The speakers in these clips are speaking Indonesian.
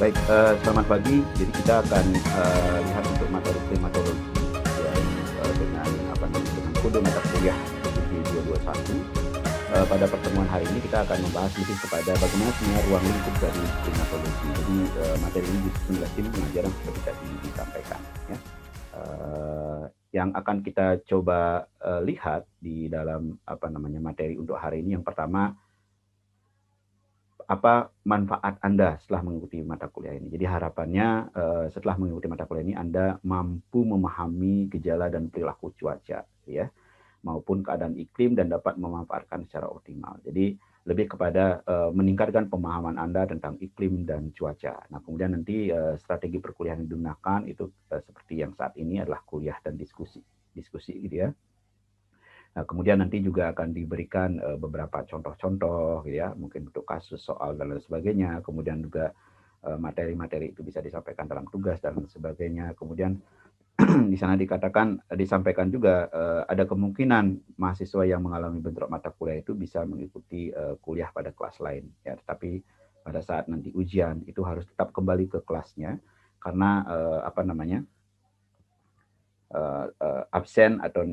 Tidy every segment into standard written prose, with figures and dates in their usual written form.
Baik, selamat pagi. Jadi kita akan lihat untuk materi klimatologi ya, dengan dengan kode mata kuliah 7221. Pada pertemuan hari ini kita akan membahas lebih kepada bagaimana sebenarnya ruang lingkup dari klimatologi. Jadi materi ini di tim pengajaran seperti tadi disampaikan. Ya. Yang akan kita coba lihat di dalam materi untuk hari ini, yang pertama, apa manfaat Anda setelah mengikuti mata kuliah ini. Jadi harapannya setelah mengikuti mata kuliah ini Anda mampu memahami gejala dan perilaku cuaca ya, maupun keadaan iklim dan dapat memanfaatkan secara optimal. Jadi lebih kepada meningkatkan pemahaman Anda tentang iklim dan cuaca. Nah, kemudian nanti strategi perkuliahan yang digunakan itu seperti yang saat ini adalah kuliah dan diskusi gitu ya. Nah, kemudian nanti juga akan diberikan beberapa contoh-contoh, ya, mungkin untuk kasus, soal, dan lain sebagainya. Kemudian juga materi-materi itu bisa disampaikan dalam tugas, dan lain sebagainya. Kemudian di sana disampaikan juga ada kemungkinan mahasiswa yang mengalami bentrok mata kuliah itu bisa mengikuti kuliah pada kelas lain. Ya, tetapi pada saat nanti ujian itu harus tetap kembali ke kelasnya, karena absen atau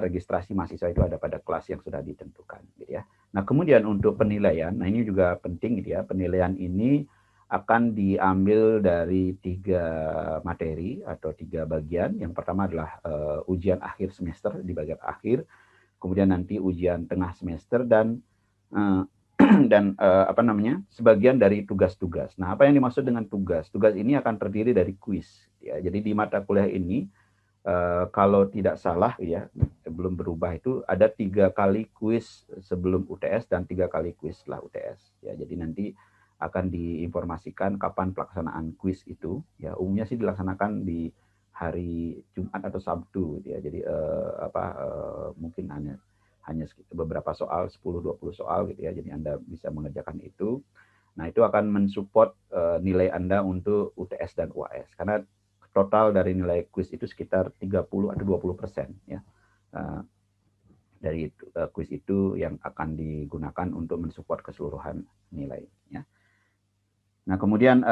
registrasi mahasiswa itu ada pada kelas yang sudah ditentukan, gitu ya. Nah, kemudian untuk penilaian, nah ini juga penting, gitu ya. Penilaian ini akan diambil dari 3 materi atau 3 bagian. Yang pertama adalah ujian akhir semester di bagian akhir, kemudian nanti ujian tengah semester, dan sebagian dari tugas-tugas. Nah, apa yang dimaksud dengan tugas? Tugas ini akan terdiri dari kuis, ya. Jadi di mata kuliah ini kalau tidak salah ya, belum berubah itu ada 3 kali kuis sebelum UTS dan 3 kali kuis setelah UTS ya. Jadi nanti akan diinformasikan kapan pelaksanaan kuis itu ya. Umumnya sih dilaksanakan di hari Jumat atau Sabtu ya. Jadi mungkin hanya beberapa soal, 10-20 soal gitu ya. Jadi Anda bisa mengerjakan itu. Nah, itu akan mensupport nilai Anda untuk UTS dan UAS, karena total dari nilai kuis itu sekitar 30 atau 20% ya. Dari kuis itu yang akan digunakan untuk mensupport keseluruhan nilai ya. Nah, kemudian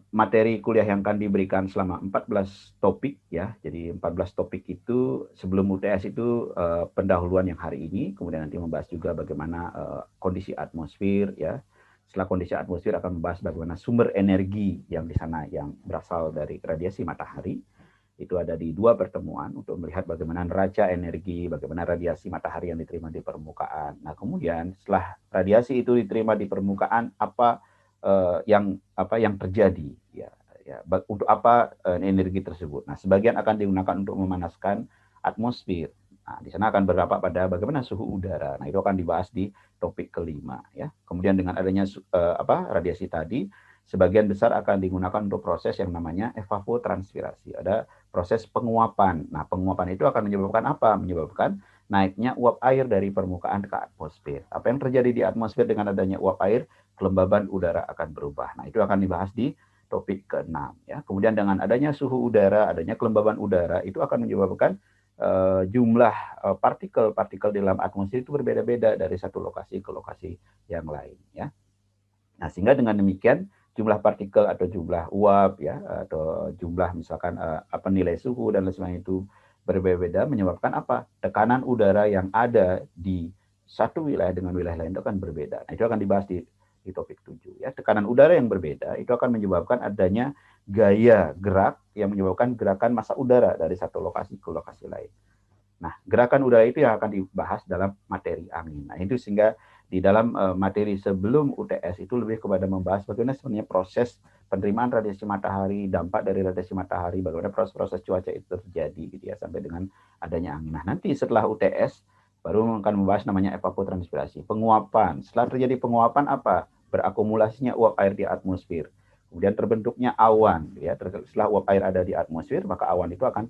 materi kuliah yang akan diberikan selama 14 topik ya. Jadi 14 topik itu sebelum UTS itu pendahuluan yang hari ini, kemudian nanti membahas juga bagaimana kondisi atmosfer ya. Setelah kondisi atmosfer akan membahas bagaimana sumber energi yang di sana yang berasal dari radiasi matahari. Itu ada di 2 pertemuan untuk melihat bagaimana neraca energi, bagaimana radiasi matahari yang diterima di permukaan. Nah, kemudian setelah radiasi itu diterima di permukaan, apa yang terjadi ya, untuk apa energi tersebut. Nah, sebagian akan digunakan untuk memanaskan atmosfer. Nah, di sana akan berdampak pada bagaimana suhu udara. Nah, itu akan dibahas di topik kelima ya. Kemudian dengan adanya radiasi tadi, sebagian besar akan digunakan untuk proses yang namanya evapotranspirasi. Ada proses penguapan. Nah, penguapan itu akan menyebabkan apa? Menyebabkan naiknya uap air dari permukaan ke atmosfer. Apa yang terjadi di atmosfer dengan adanya uap air? Kelembaban udara akan berubah. Nah, itu akan dibahas di topik ke-6 ya. Kemudian dengan adanya suhu udara, adanya kelembaban udara, itu akan menyebabkan jumlah partikel-partikel di dalam atmosfer itu berbeda-beda dari satu lokasi ke lokasi yang lain ya. Nah, sehingga dengan demikian jumlah partikel atau jumlah uap ya, atau jumlah misalkan nilai suhu dan lain sebagainya itu berbeda-beda, menyebabkan apa? Tekanan udara yang ada di satu wilayah dengan wilayah lain itu akan berbeda. Nah, itu akan dibahas di topik 7 ya. Tekanan udara yang berbeda itu akan menyebabkan adanya gaya gerak yang menyebabkan gerakan massa udara dari satu lokasi ke lokasi lain. Nah, gerakan udara itu yang akan dibahas dalam materi angin. Nah, itu sehingga di dalam materi sebelum UTS itu lebih kepada membahas bagaimana sebenarnya proses penerimaan radiasi matahari, dampak dari radiasi matahari, bagaimana proses-proses cuaca itu terjadi gitu ya, sampai dengan adanya angin. Nah, nanti setelah UTS baru akan membahas namanya evapotranspirasi, penguapan. Setelah terjadi penguapan apa? Berakumulasinya uap air di atmosfer. Kemudian terbentuknya awan ya. Setelah uap air ada di atmosfer, maka awan itu akan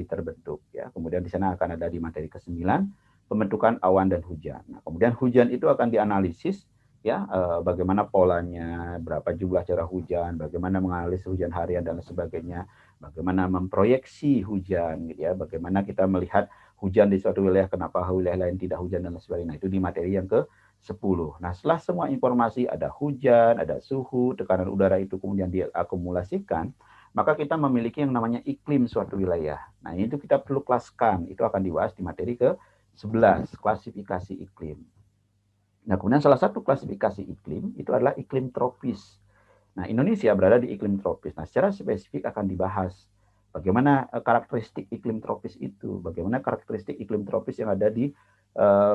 terbentuk ya. Kemudian di sana akan ada di materi ke-9 pembentukan awan dan hujan. Nah, kemudian hujan itu akan dianalisis ya, bagaimana polanya, berapa jumlah curah hujan, bagaimana menganalisis hujan harian dan sebagainya, bagaimana memproyeksi hujan gitu ya, bagaimana kita melihat hujan di suatu wilayah, kenapa wilayah lain tidak hujan dan sebagainya. Nah, itu di materi yang 10. Nah, setelah semua informasi, ada hujan, ada suhu, tekanan udara itu kemudian diakumulasikan, maka kita memiliki yang namanya iklim suatu wilayah. Nah, itu kita perlu kelaskan. Itu akan dibahas di materi ke-11, klasifikasi iklim. Nah, kemudian salah satu klasifikasi iklim itu adalah iklim tropis. Nah, Indonesia berada di iklim tropis. Nah, secara spesifik akan dibahas bagaimana karakteristik iklim tropis itu, bagaimana karakteristik iklim tropis yang ada di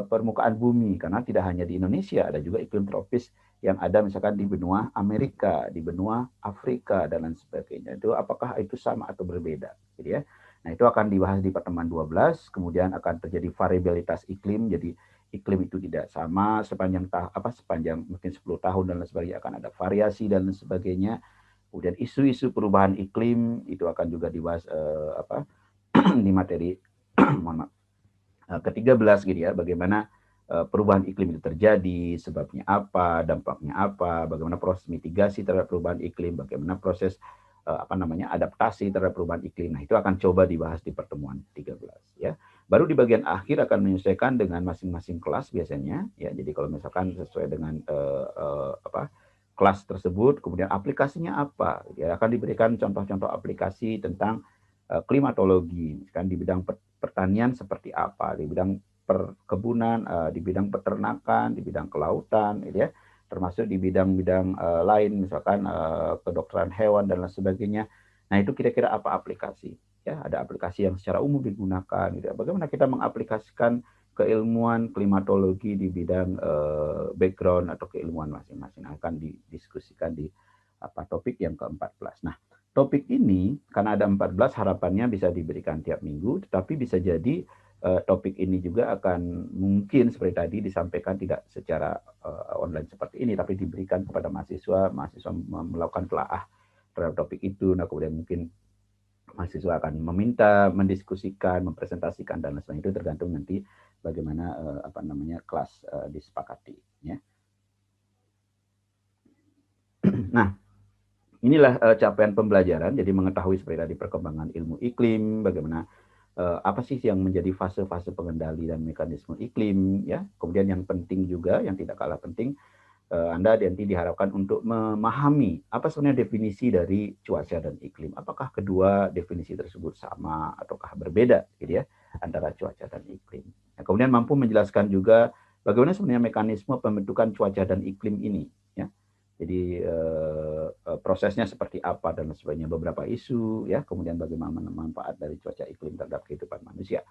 permukaan bumi. Karena tidak hanya di Indonesia, ada juga iklim tropis yang ada misalkan di benua Amerika, di benua Afrika, dan lain sebagainya. Itu apakah itu sama atau berbeda? Gitu ya. Nah, itu akan dibahas di pertemuan 12, kemudian akan terjadi variabilitas iklim, jadi iklim itu tidak sama sepanjang mungkin 10 tahun dan lain sebagainya, akan ada variasi dan lain sebagainya. Kemudian isu-isu perubahan iklim itu akan juga dibahas di materi mohon maaf, ke-13 gitu ya, bagaimana perubahan iklim itu terjadi, sebabnya apa, dampaknya apa, bagaimana proses mitigasi terhadap perubahan iklim, bagaimana proses adaptasi terhadap perubahan iklim. Nah, itu akan coba dibahas di pertemuan 13 ya. Baru di bagian akhir akan menyesuaikan dengan masing-masing kelas biasanya ya. Jadi kalau misalkan sesuai dengan kelas tersebut, kemudian aplikasinya apa? Ya, akan diberikan contoh-contoh aplikasi tentang klimatologi, kan di bidang pertanian seperti apa, di bidang perkebunan, di bidang peternakan, di bidang kelautan, gitu ya, termasuk di bidang-bidang lain, misalkan kedokteran hewan dan lain sebagainya. Nah, itu kira-kira apa aplikasi? Ya, ada aplikasi yang secara umum digunakan. Gitu ya. Bagaimana kita mengaplikasikan keilmuan klimatologi di bidang background atau keilmuan masing-masing akan didiskusikan di topik yang ke-14. Nah, topik ini karena ada 14 harapannya bisa diberikan tiap minggu, tetapi bisa jadi topik ini juga akan mungkin seperti tadi disampaikan tidak secara online seperti ini, tapi diberikan kepada mahasiswa melakukan telaah terhadap topik itu. Nah, kemudian mungkin mahasiswa akan meminta, mendiskusikan, mempresentasikan dan lain sebagainya. Itu tergantung nanti bagaimana kelas disepakati. Ya. Nah, inilah capaian pembelajaran. Jadi mengetahui seperti tadi perkembangan ilmu iklim, bagaimana apa sih yang menjadi fase-fase pengendali dan mekanisme iklim, ya. Kemudian yang penting juga, yang tidak kalah penting, Anda nanti diharapkan untuk memahami apa sebenarnya definisi dari cuaca dan iklim. Apakah kedua definisi tersebut sama ataukah berbeda, gitu ya, antara cuaca dan iklim. Nah, kemudian mampu menjelaskan juga bagaimana sebenarnya mekanisme pembentukan cuaca dan iklim ini, ya. Jadi prosesnya seperti apa dan sebagainya, beberapa isu, ya, kemudian bagaimana manfaat dari cuaca iklim terhadap kehidupan manusia.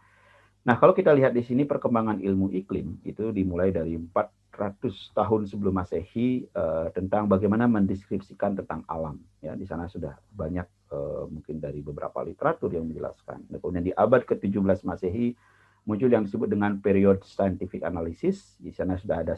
Nah, kalau kita lihat di sini perkembangan ilmu iklim itu dimulai dari 400 tahun sebelum Masehi tentang bagaimana mendeskripsikan tentang alam. Ya, di sana sudah banyak mungkin dari beberapa literatur yang menjelaskan. Dan kemudian di abad ke-17 Masehi muncul yang disebut dengan period scientific analysis. Di sana sudah ada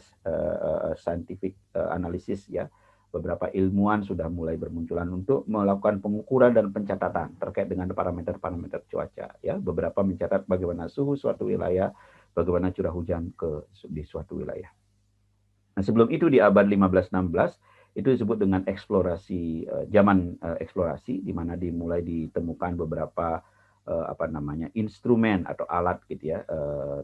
scientific analysis, ya. Beberapa ilmuwan sudah mulai bermunculan untuk melakukan pengukuran dan pencatatan terkait dengan parameter-parameter cuaca. Ya, beberapa mencatat bagaimana suhu suatu wilayah, bagaimana curah hujan di suatu wilayah. Nah, sebelum itu di abad 15-16 itu disebut dengan eksplorasi, zaman eksplorasi, di mana dimulai ditemukan beberapa instrumen atau alat gitu ya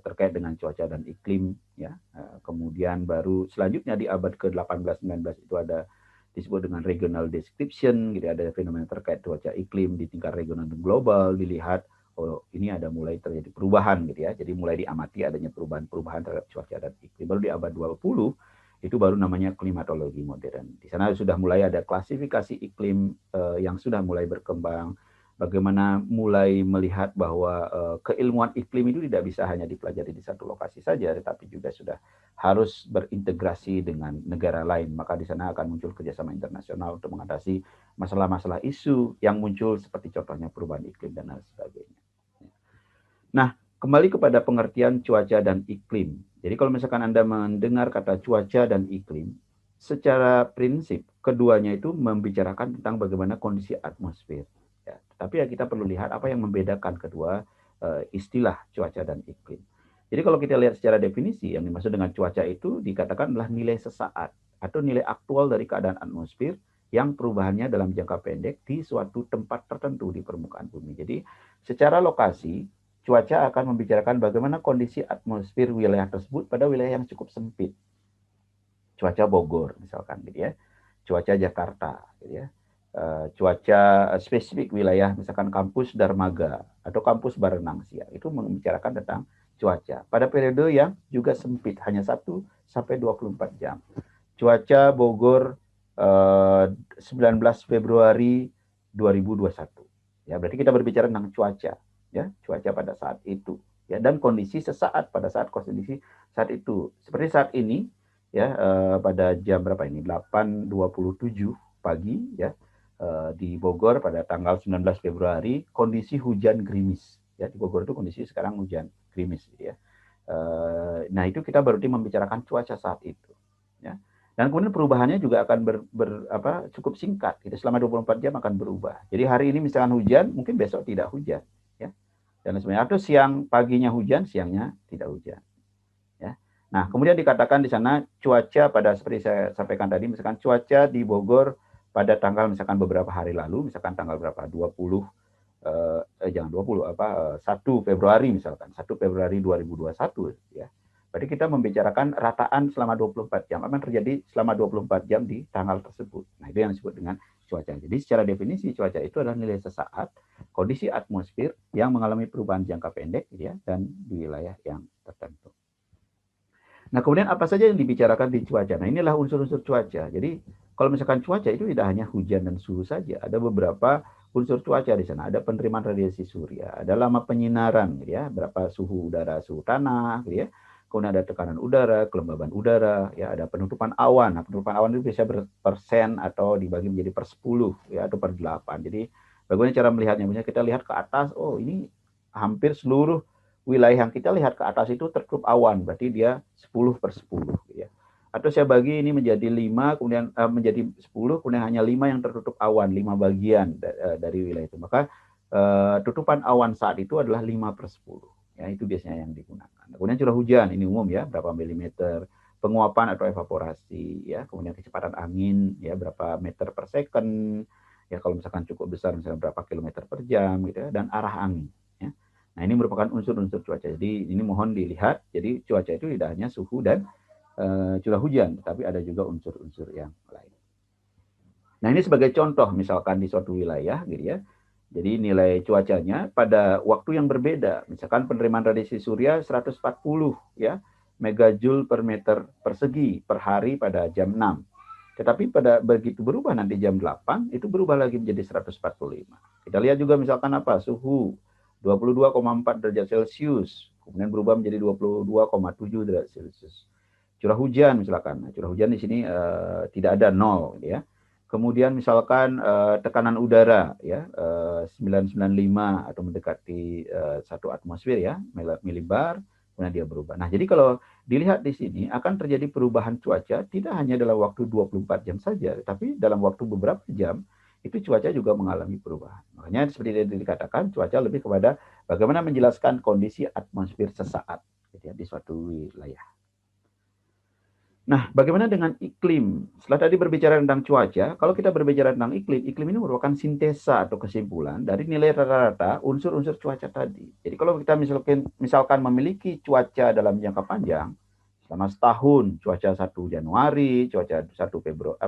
terkait dengan cuaca dan iklim, ya. Kemudian baru selanjutnya di abad ke-18-19 itu ada disebut dengan regional description, gitu, ada fenomena terkait cuaca iklim di tingkat regional dan global, dilihat oh ini ada mulai terjadi perubahan, gitu ya. Jadi mulai diamati adanya perubahan-perubahan terhadap cuaca dan iklim. Baru di abad 20 itu baru namanya klimatologi modern. Di sana sudah mulai ada klasifikasi iklim yang sudah mulai berkembang. Bagaimana mulai melihat bahwa keilmuan iklim itu tidak bisa hanya dipelajari di satu lokasi saja, tetapi juga sudah harus berintegrasi dengan negara lain. Maka di sana akan muncul kerjasama internasional untuk mengatasi masalah-masalah isu yang muncul seperti contohnya perubahan iklim dan lain sebagainya. Nah, kembali kepada pengertian cuaca dan iklim. Jadi kalau misalkan Anda mendengar kata cuaca dan iklim, secara prinsip keduanya itu membicarakan tentang bagaimana kondisi atmosfer. Ya, tapi ya kita perlu lihat apa yang membedakan kedua istilah cuaca dan iklim. Jadi kalau kita lihat secara definisi, yang dimaksud dengan cuaca itu dikatakan adalah nilai sesaat atau nilai aktual dari keadaan atmosfer yang perubahannya dalam jangka pendek di suatu tempat tertentu di permukaan bumi. Jadi secara lokasi, cuaca akan membicarakan bagaimana kondisi atmosfer wilayah tersebut pada wilayah yang cukup sempit. cuaca Bogor misalkan gitu ya, cuaca Jakarta gitu ya, cuaca spesifik wilayah misalkan kampus Darmaga atau kampus Baranang Siang itu membicarakan tentang cuaca pada periode yang juga sempit hanya 1 sampai 24 jam. Cuaca Bogor 19 Februari 2021. Ya, berarti kita berbicara tentang cuaca, ya, cuaca pada saat itu, ya, dan kondisi sesaat pada saat kondisi saat itu. Seperti saat ini, ya, pada jam berapa ini? 8.27 pagi, ya, di Bogor pada tanggal 19 Februari, kondisi hujan gerimis. Ya, di Bogor itu kondisi sekarang hujan gerimis, ya. Nah, itu kita berarti membicarakan cuaca saat itu, ya. Dan kemudian perubahannya juga akan cukup singkat. Gitu. Selama 24 jam akan berubah. Jadi hari ini misalkan hujan, mungkin besok tidak hujan. Ya. Dan sebenarnya atau siang paginya hujan, siangnya tidak hujan. Ya. Nah, kemudian dikatakan di sana cuaca pada seperti saya sampaikan tadi, misalkan cuaca di Bogor pada tanggal misalkan beberapa hari lalu, misalkan tanggal berapa? 1 Februari misalkan, 1 Februari 2021 ya. Berarti kita membicarakan rataan selama 24 jam. Apa yang terjadi selama 24 jam di tanggal tersebut. Nah, itu yang disebut dengan cuaca. Jadi secara definisi cuaca itu adalah nilai sesaat, kondisi atmosfer yang mengalami perubahan jangka pendek ya, dan di wilayah yang tertentu. Nah, kemudian apa saja yang dibicarakan di cuaca? Nah, inilah unsur-unsur cuaca. Jadi, kalau misalkan cuaca itu tidak hanya hujan dan suhu saja, ada beberapa unsur cuaca di sana. Ada penerimaan radiasi surya, ada lama penyinaran, gitu ya, berapa suhu udara, suhu tanah, gitu ya. Kemudian ada tekanan udara, kelembaban udara, ya, ada penutupan awan. Nah, penutupan awan itu bisa berpersen atau dibagi menjadi per 10, ya, atau per 8. Jadi, bagaimana cara melihatnya? Misalnya kita lihat ke atas, oh ini hampir seluruh wilayah yang kita lihat ke atas itu tertutup awan, berarti dia 10 per 10. Ya. Atau saya bagi ini menjadi 5, kemudian menjadi 10, kemudian hanya 5 yang tertutup awan, 5 bagian dari wilayah itu. Maka tutupan awan saat itu adalah 5 per 10. Ya, itu biasanya yang digunakan. Kemudian curah hujan, ini umum ya, berapa milimeter, penguapan atau evaporasi, ya, kemudian kecepatan angin, ya, berapa meter per second, ya, kalau misalkan cukup besar, misalnya berapa kilometer per jam, gitu ya, dan arah angin. Ya. Nah, ini merupakan unsur-unsur cuaca. Jadi, ini mohon dilihat, jadi cuaca itu tidak hanya suhu dan curah hujan, tetapi ada juga unsur-unsur yang lain. Nah, ini sebagai contoh, misalkan di suatu wilayah, gitu ya, jadi nilai cuacanya pada waktu yang berbeda, misalkan penerimaan radiasi surya 140 ya, megajoule per meter persegi per hari pada jam 6. Tetapi pada begitu berubah nanti jam 8 itu berubah lagi menjadi 145. Kita lihat juga misalkan apa? Suhu 22,4 derajat Celcius, kemudian berubah menjadi 22,7 derajat Celcius. Curah hujan misalkan. Nah, curah hujan di sini tidak ada 0 ya. Kemudian misalkan tekanan udara ya 995 atau mendekati 1 atmosfer ya, milibar, kemudian dia berubah. Nah, jadi kalau dilihat di sini akan terjadi perubahan cuaca tidak hanya dalam waktu 24 jam saja, tapi dalam waktu beberapa jam itu cuaca juga mengalami perubahan. Makanya seperti yang dikatakan cuaca lebih kepada bagaimana menjelaskan kondisi atmosfer sesaat gitu ya, di suatu wilayah. Nah, bagaimana dengan iklim? Setelah tadi berbicara tentang cuaca, kalau kita berbicara tentang iklim, iklim ini merupakan sintesa atau kesimpulan dari nilai rata-rata unsur-unsur cuaca tadi. Jadi kalau kita misalkan memiliki cuaca dalam jangka panjang, selama setahun, cuaca 1 Januari, cuaca 1 Februari,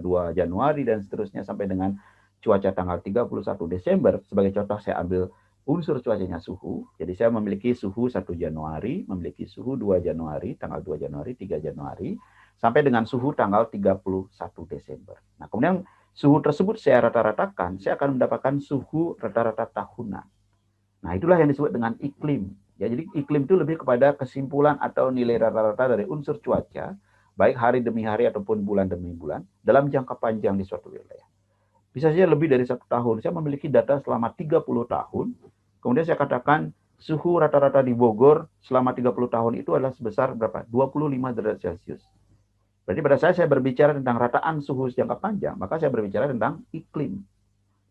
2 Januari, dan seterusnya sampai dengan cuaca tanggal 31 Desember, sebagai contoh saya ambil unsur cuacanya suhu. Jadi saya memiliki suhu 1 Januari, memiliki suhu 2 Januari, tanggal 2 Januari, 3 Januari, sampai dengan suhu tanggal 31 Desember. Nah, kemudian suhu tersebut saya rata-ratakan, saya akan mendapatkan suhu rata-rata tahunan. Nah, itulah yang disebut dengan iklim. Ya, jadi iklim itu lebih kepada kesimpulan atau nilai rata-rata dari unsur cuaca, baik hari demi hari ataupun bulan demi bulan, dalam jangka panjang di suatu wilayah. Bisa saja lebih dari 1 tahun. Saya memiliki data selama 30 tahun. Kemudian saya katakan suhu rata-rata di Bogor selama 30 tahun itu adalah sebesar berapa? 25 derajat Celcius. Berarti pada saya berbicara tentang rataan suhu jangka panjang, maka saya berbicara tentang iklim.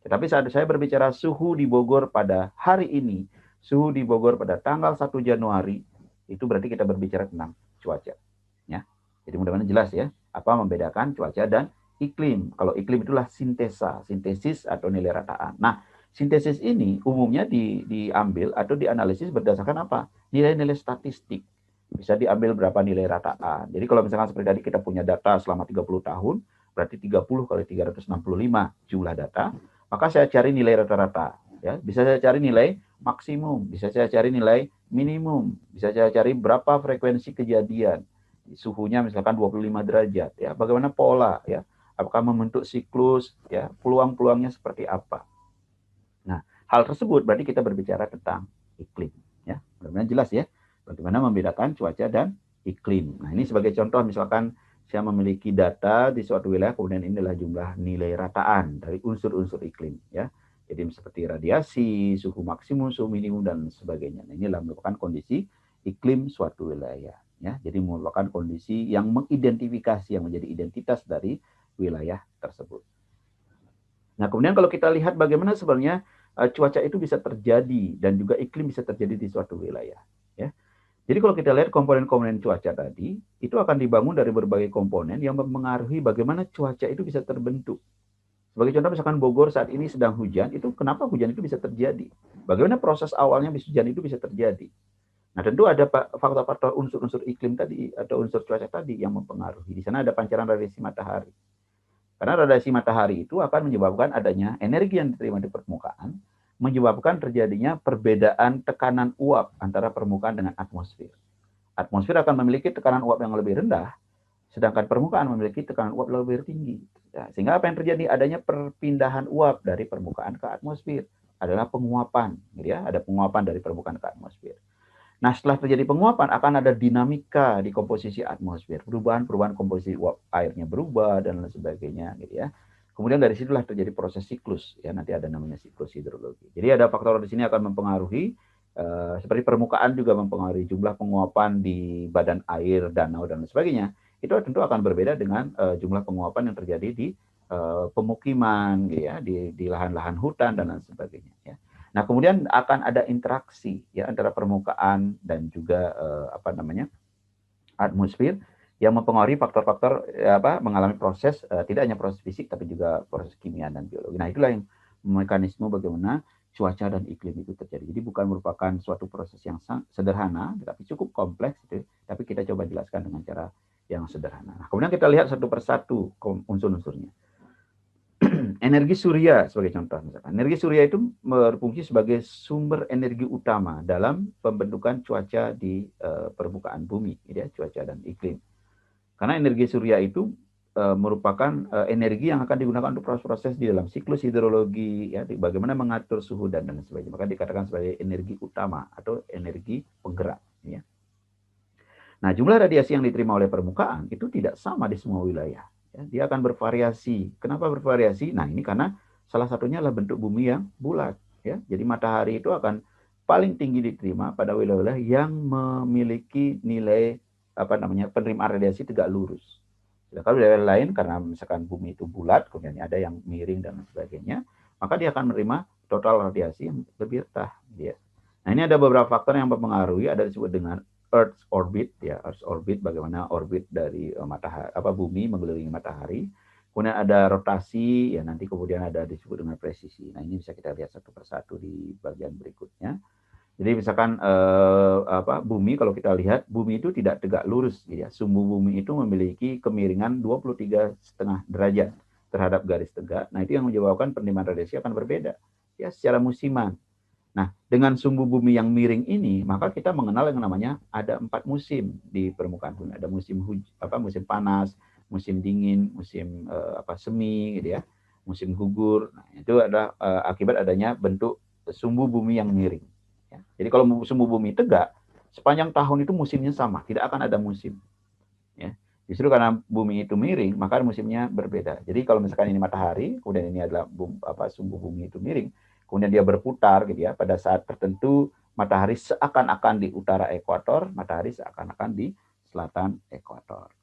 Tetapi saat saya berbicara suhu di Bogor pada hari ini, suhu di Bogor pada tanggal 1 Januari, itu berarti kita berbicara tentang cuaca. Ya. Jadi mudah-mudahan jelas ya, apa membedakan cuaca dan iklim. Kalau iklim itulah sintesis atau nilai rataan. Nah, sintesis ini umumnya diambil atau dianalisis berdasarkan apa? Nilai-nilai statistik. bisa diambil berapa nilai rataan. Jadi kalau misalkan seperti tadi kita punya data selama 30 tahun, berarti 30 kali 365 jumlah data, maka saya cari nilai rata-rata. Ya, bisa saya cari nilai maksimum, bisa saya cari nilai minimum, bisa saya cari berapa frekuensi kejadian, suhunya misalkan 25 derajat, ya, bagaimana pola, ya, apakah membentuk siklus, ya, peluang-peluangnya seperti apa. Nah, hal tersebut berarti kita berbicara tentang iklim, ya, mudah-mudahan jelas ya, bagaimana membedakan cuaca dan iklim. Nah, ini sebagai contoh, misalkan saya memiliki data di suatu wilayah, kemudian ini adalah jumlah nilai rataan dari unsur-unsur iklim, ya. Jadi seperti radiasi, suhu maksimum, suhu minimum, dan sebagainya. Nah, inilah merupakan kondisi iklim suatu wilayah. Ya. Jadi merupakan kondisi yang mengidentifikasi, yang menjadi identitas dari wilayah tersebut. Nah, kemudian kalau kita lihat bagaimana sebenarnya cuaca itu bisa terjadi dan juga iklim bisa terjadi di suatu wilayah. Ya. Jadi kalau kita lihat komponen-komponen cuaca tadi, itu akan dibangun dari berbagai komponen yang mempengaruhi bagaimana cuaca itu bisa terbentuk. Sebagai contoh misalkan Bogor saat ini sedang hujan, itu kenapa hujan itu bisa terjadi? Bagaimana proses awalnya hujan itu bisa terjadi? Nah, tentu ada faktor-faktor unsur-unsur iklim tadi atau unsur cuaca tadi yang mempengaruhi. Di sana ada pancaran radiasi matahari. Karena radiasi matahari itu akan menyebabkan adanya energi yang diterima di permukaan, menyebabkan terjadinya perbedaan tekanan uap antara permukaan dengan atmosfer. Atmosfer akan memiliki tekanan uap yang lebih rendah, sedangkan permukaan memiliki tekanan uap lebih tinggi. Ya, sehingga apa yang terjadi? Adanya perpindahan uap dari permukaan ke atmosfer. Adalah penguapan. Gitu ya. Ada penguapan dari permukaan ke atmosfer. Nah, setelah terjadi penguapan, akan ada dinamika di komposisi atmosfer. Perubahan-perubahan komposisi uap airnya berubah, dan lain sebagainya. Gitu ya. Kemudian dari situlah terjadi proses siklus. Ya, nanti ada namanya siklus hidrologi. Jadi ada faktor di sini akan mempengaruhi, seperti permukaan juga mempengaruhi jumlah penguapan di badan air, danau, dan lain sebagainya. Itu tentu akan berbeda dengan jumlah penguapan yang terjadi di pemukiman, gitu ya, di lahan-lahan hutan, dan lain sebagainya. Ya. Nah, kemudian akan ada interaksi ya antara permukaan dan juga atmosfer yang mempengaruhi faktor-faktor mengalami proses tidak hanya proses fisik tapi juga proses kimia dan biologi. Nah, itulah yang mekanisme bagaimana cuaca dan iklim itu terjadi. Jadi bukan merupakan suatu proses yang sederhana, tapi cukup kompleks gitu. Tapi kita coba jelaskan dengan cara yang sederhana. Nah, kemudian kita lihat satu persatu unsur-unsurnya. Energi surya sebagai contoh misalkan. Energi surya itu berfungsi sebagai sumber energi utama dalam pembentukan cuaca di permukaan bumi, ya, cuaca dan iklim. Karena energi surya itu merupakan energi yang akan digunakan untuk proses-proses di dalam siklus hidrologi, ya, bagaimana mengatur suhu dan sebagainya. Maka dikatakan sebagai energi utama atau energi penggerak. Ya. Nah, jumlah radiasi yang diterima oleh permukaan itu tidak sama di semua wilayah. Ya, dia akan bervariasi. Kenapa bervariasi? Nah, ini karena salah satunya adalah bentuk bumi yang bulat. Ya. Jadi matahari itu akan paling tinggi diterima pada wilayah-wilayah yang memiliki nilai penerimaan radiasi tegak lurus. Sedangkan wilayah lain karena misalkan bumi itu bulat, kemudian ada yang miring dan sebagainya, maka dia akan menerima total radiasi yang lebih rendah. Ya. Nah, ini ada beberapa faktor yang mempengaruhi, ada disebut dengan Earth orbit, ya, Earth orbit, bagaimana orbit dari matahari, bumi mengelilingi matahari. Kemudian ada rotasi, ya, nanti kemudian ada disebut dengan presisi. Nah, ini bisa kita lihat satu persatu di bagian berikutnya. Jadi misalkan bumi, kalau kita lihat bumi itu tidak tegak lurus, ya. Sumbu bumi itu memiliki kemiringan 23,5 derajat terhadap garis tegak. Nah, itu yang menyebabkan penerimaan radiasi akan berbeda, ya, secara musiman. Nah, dengan sumbu bumi yang miring ini, maka kita mengenal yang namanya ada 4 musim di permukaan bumi. Ada musim musim panas, musim dingin, musim semi, gitu ya, musim gugur. Nah, itu adalah akibat adanya bentuk sumbu bumi yang miring. Ya. Jadi kalau sumbu bumi tegak, sepanjang tahun itu musimnya sama, tidak akan ada musim. Ya. Justru karena bumi itu miring, maka musimnya berbeda. Jadi kalau misalkan ini matahari, kemudian ini adalah sumbu bumi itu miring, kemudian dia berputar gitu ya, pada saat tertentu matahari seakan-akan di utara ekuator, matahari seakan-akan di selatan ekuator.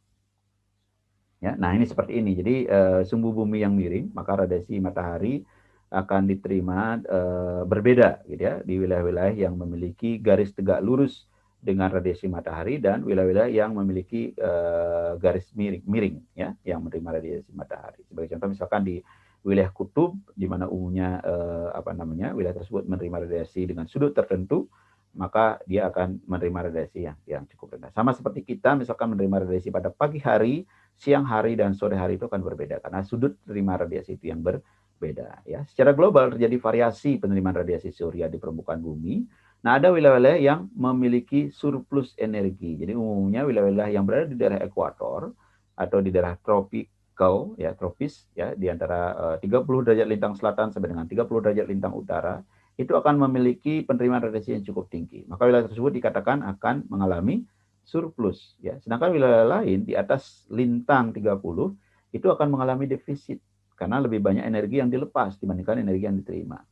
Ya, nah ini seperti ini. Jadi sumbu bumi yang miring, maka radiasi matahari akan diterima berbeda gitu ya di wilayah-wilayah yang memiliki garis tegak lurus dengan radiasi matahari dan wilayah-wilayah yang memiliki garis miring ya yang menerima radiasi matahari. Sebagai contoh misalkan di wilayah kutub di mana umumnya wilayah tersebut menerima radiasi dengan sudut tertentu, maka dia akan menerima radiasi yang cukup rendah. Sama seperti kita misalkan menerima radiasi pada pagi hari, siang hari, dan sore hari itu akan berbeda karena sudut terima radiasi itu yang berbeda. Ya, secara global terjadi variasi penerimaan radiasi surya di permukaan bumi. Nah, ada wilayah-wilayah yang memiliki surplus energi. Jadi umumnya wilayah-wilayah yang berada di daerah ekuator atau di daerah tropical, ya tropis, ya di antara 30 derajat lintang selatan sampai dengan 30 derajat lintang utara, itu akan memiliki penerimaan radiasi yang cukup tinggi. Maka wilayah tersebut dikatakan akan mengalami surplus. Ya. Sedangkan wilayah lain di atas lintang 30 itu akan mengalami defisit karena lebih banyak energi yang dilepas dibandingkan energi yang diterima.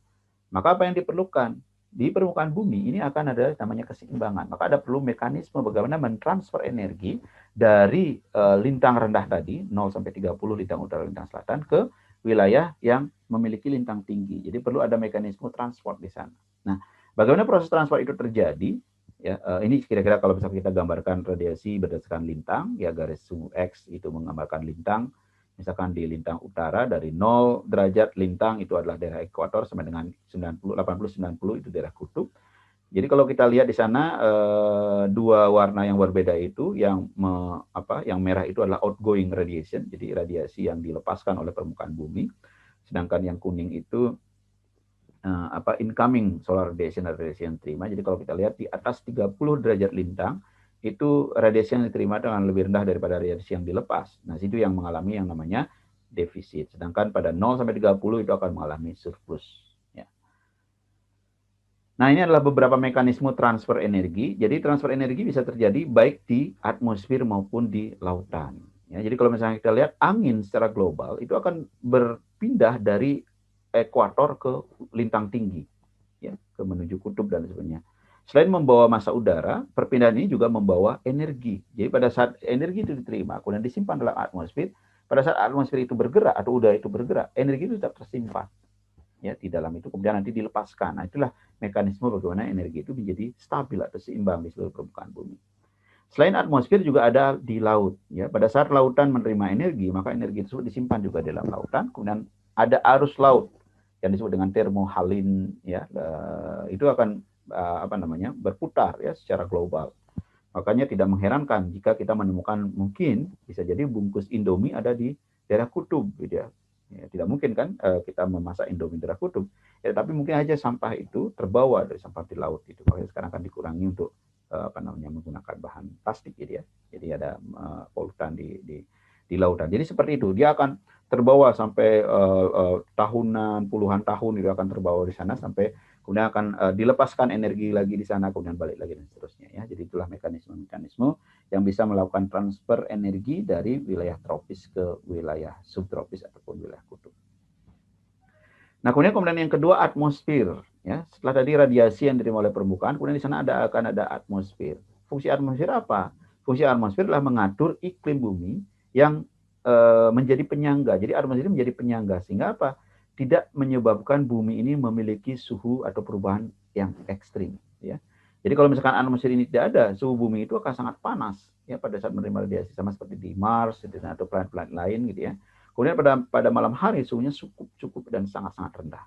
Maka apa yang diperlukan? Di permukaan bumi ini akan ada namanya keseimbangan. Maka ada perlu mekanisme bagaimana mentransfer energi dari lintang rendah tadi, 0 sampai 30 lintang utara, lintang selatan, ke wilayah yang memiliki lintang tinggi. Jadi perlu ada mekanisme transport di sana. Nah, bagaimana proses transport itu terjadi? Ya, ini kira-kira kalau misalnya kita gambarkan radiasi berdasarkan lintang, ya garis X itu menggambarkan lintang. Misalkan di lintang utara dari 0 derajat lintang itu adalah daerah ekuator sampai dengan 90, 80, 90 itu daerah kutub. Jadi kalau kita lihat di sana dua warna yang berbeda itu yang yang merah itu adalah outgoing radiation, jadi radiasi yang dilepaskan oleh permukaan bumi. Sedangkan yang kuning itu incoming solar radiation, radiasi yang diterima. Jadi kalau kita lihat di atas 30 derajat lintang itu radiasi yang diterima dengan lebih rendah daripada radiasi yang dilepas. Nah, itu yang mengalami yang namanya defisit. Sedangkan pada 0 sampai 30 itu akan mengalami surplus. Ya. Nah, ini adalah beberapa mekanisme transfer energi. Jadi transfer energi bisa terjadi baik di atmosfer maupun di lautan. Ya, jadi kalau misalnya kita lihat angin secara global itu akan berpindah dari ekuator ke lintang tinggi, ya, ke menuju kutub dan sebagainya. Selain membawa massa udara, perpindahan ini juga membawa energi. Jadi pada saat energi itu diterima, kemudian disimpan dalam atmosfer, pada saat atmosfer itu bergerak atau udara itu bergerak, energi itu tetap tersimpan, ya, di dalam itu, kemudian nanti dilepaskan. Nah, itulah mekanisme bagaimana energi itu menjadi stabil atau seimbang di seluruh permukaan bumi. Selain atmosfer juga ada di laut. Ya, pada saat lautan menerima energi, maka energi tersebut disimpan juga di dalam lautan. Kemudian ada arus laut yang disebut dengan termohalin. Ya, itu akan berputar ya secara global. Makanya tidak mengherankan jika kita menemukan mungkin bisa jadi bungkus Indomie ada di daerah kutub, gitu ya. Ya, tidak mungkin kan kita memasak Indomie di daerah kutub. Ya, tapi mungkin aja sampah itu terbawa dari sampah di laut itu. Makanya sekarang akan dikurangi untuk menggunakan bahan plastik, gitu ya. Jadi ada polutan di lautan. Jadi seperti itu, dia akan terbawa sampai tahunan, puluhan tahun itu akan terbawa di sana sampai kemudian akan dilepaskan energi lagi di sana, kemudian balik lagi dan seterusnya, ya. Jadi itulah mekanisme-mekanisme yang bisa melakukan transfer energi dari wilayah tropis ke wilayah subtropis ataupun wilayah kutub. Nah, kemudian yang kedua atmosfer, ya. Setelah tadi radiasi yang diterima oleh permukaan, kemudian di sana akan ada atmosfer. Fungsi atmosfer apa? Fungsi atmosfer adalah mengatur iklim bumi yang menjadi penyangga. Jadi atmosfer menjadi penyangga sehingga apa? Tidak menyebabkan bumi ini memiliki suhu atau perubahan yang ekstrim, ya. Jadi kalau misalkan atmosfer ini tidak ada, suhu bumi itu akan sangat panas, ya, pada saat menerima radiasi, sama seperti di Mars atau planet-planet lain, gitu ya. Kemudian pada malam hari suhunya cukup dan sangat-sangat rendah.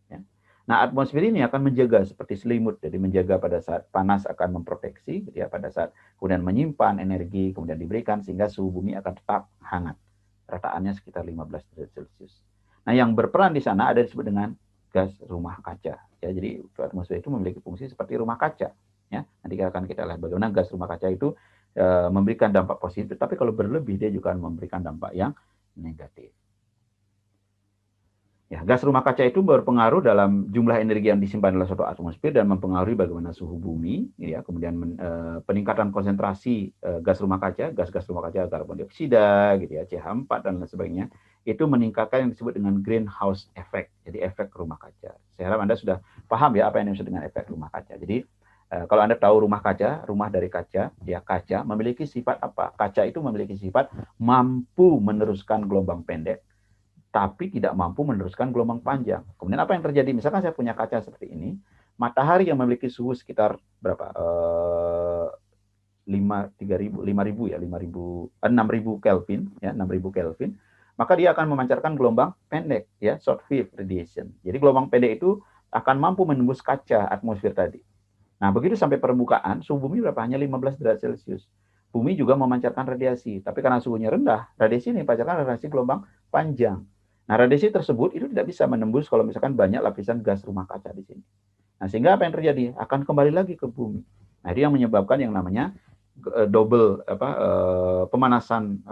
Ya. Nah, atmosfer ini akan menjaga seperti selimut, jadi menjaga pada saat panas akan memproteksi, gitu ya, pada saat kemudian menyimpan energi, kemudian diberikan sehingga suhu bumi akan tetap hangat. Rataannya sekitar 15 derajat Celcius. Nah, yang berperan di sana ada disebut dengan gas rumah kaca. Ya, jadi atmosfer itu memiliki fungsi seperti rumah kaca. Ya, nanti akan kita lihat bagaimana gas rumah kaca itu memberikan dampak positif, tapi kalau berlebih dia juga memberikan dampak yang negatif. Ya, gas rumah kaca itu berpengaruh dalam jumlah energi yang disimpan dalam suatu atmosfer dan mempengaruhi bagaimana suhu bumi, ya. Kemudian peningkatan konsentrasi gas rumah kaca, gas-gas rumah kaca, karbon dioksida, gitu ya, CH4 dan lain sebagainya, itu meningkatkan yang disebut dengan greenhouse effect, jadi efek rumah kaca. Saya harap Anda sudah paham ya apa yang disebut dengan efek rumah kaca. Jadi kalau Anda tahu rumah kaca, rumah dari kaca, ya kaca memiliki sifat apa? Kaca itu memiliki sifat mampu meneruskan gelombang pendek, tapi tidak mampu meneruskan gelombang panjang. Kemudian apa yang terjadi? Misalkan saya punya kaca seperti ini, matahari yang memiliki suhu sekitar berapa? 5.000 ya, 6.000 Kelvin, ya, 6.000 Kelvin, maka dia akan memancarkan gelombang pendek, ya, short wave radiation. Jadi gelombang pendek itu akan mampu menembus kaca atmosfer tadi. Nah, begitu sampai permukaan, suhu bumi berapa? Hanya 15 derajat Celcius. Bumi juga memancarkan radiasi, tapi karena suhunya rendah, radiasi ini dipancarkan radiasi gelombang panjang. Nah, radiasi tersebut itu tidak bisa menembus kalau misalkan banyak lapisan gas rumah kaca di sini. Nah, sehingga apa yang terjadi? Akan kembali lagi ke bumi. Nah, itu yang menyebabkan yang namanya double pemanasan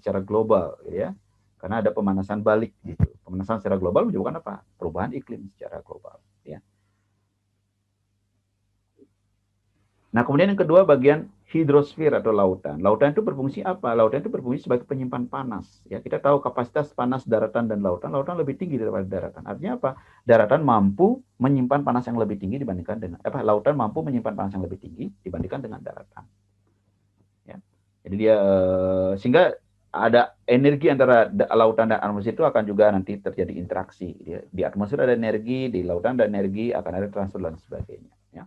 secara global, gitu ya. Karena ada pemanasan balik gitu. Pemanasan secara global menyebabkan apa? Perubahan iklim secara global, ya. Nah, kemudian yang kedua bagian hidrosfer atau lautan. Lautan itu berfungsi apa? Lautan itu berfungsi sebagai penyimpan panas. Ya, kita tahu kapasitas panas daratan dan lautan. Lautan lebih tinggi daripada daratan. Artinya apa? Daratan mampu menyimpan panas yang lebih tinggi dibandingkan dengan lautan mampu menyimpan panas yang lebih tinggi dibandingkan dengan daratan. Ya. Jadi dia sehingga ada energi antara lautan dan atmosfer itu akan juga nanti terjadi interaksi. Di atmosfer ada energi, di lautan ada energi, akan ada transfer dan sebagainya. Ya.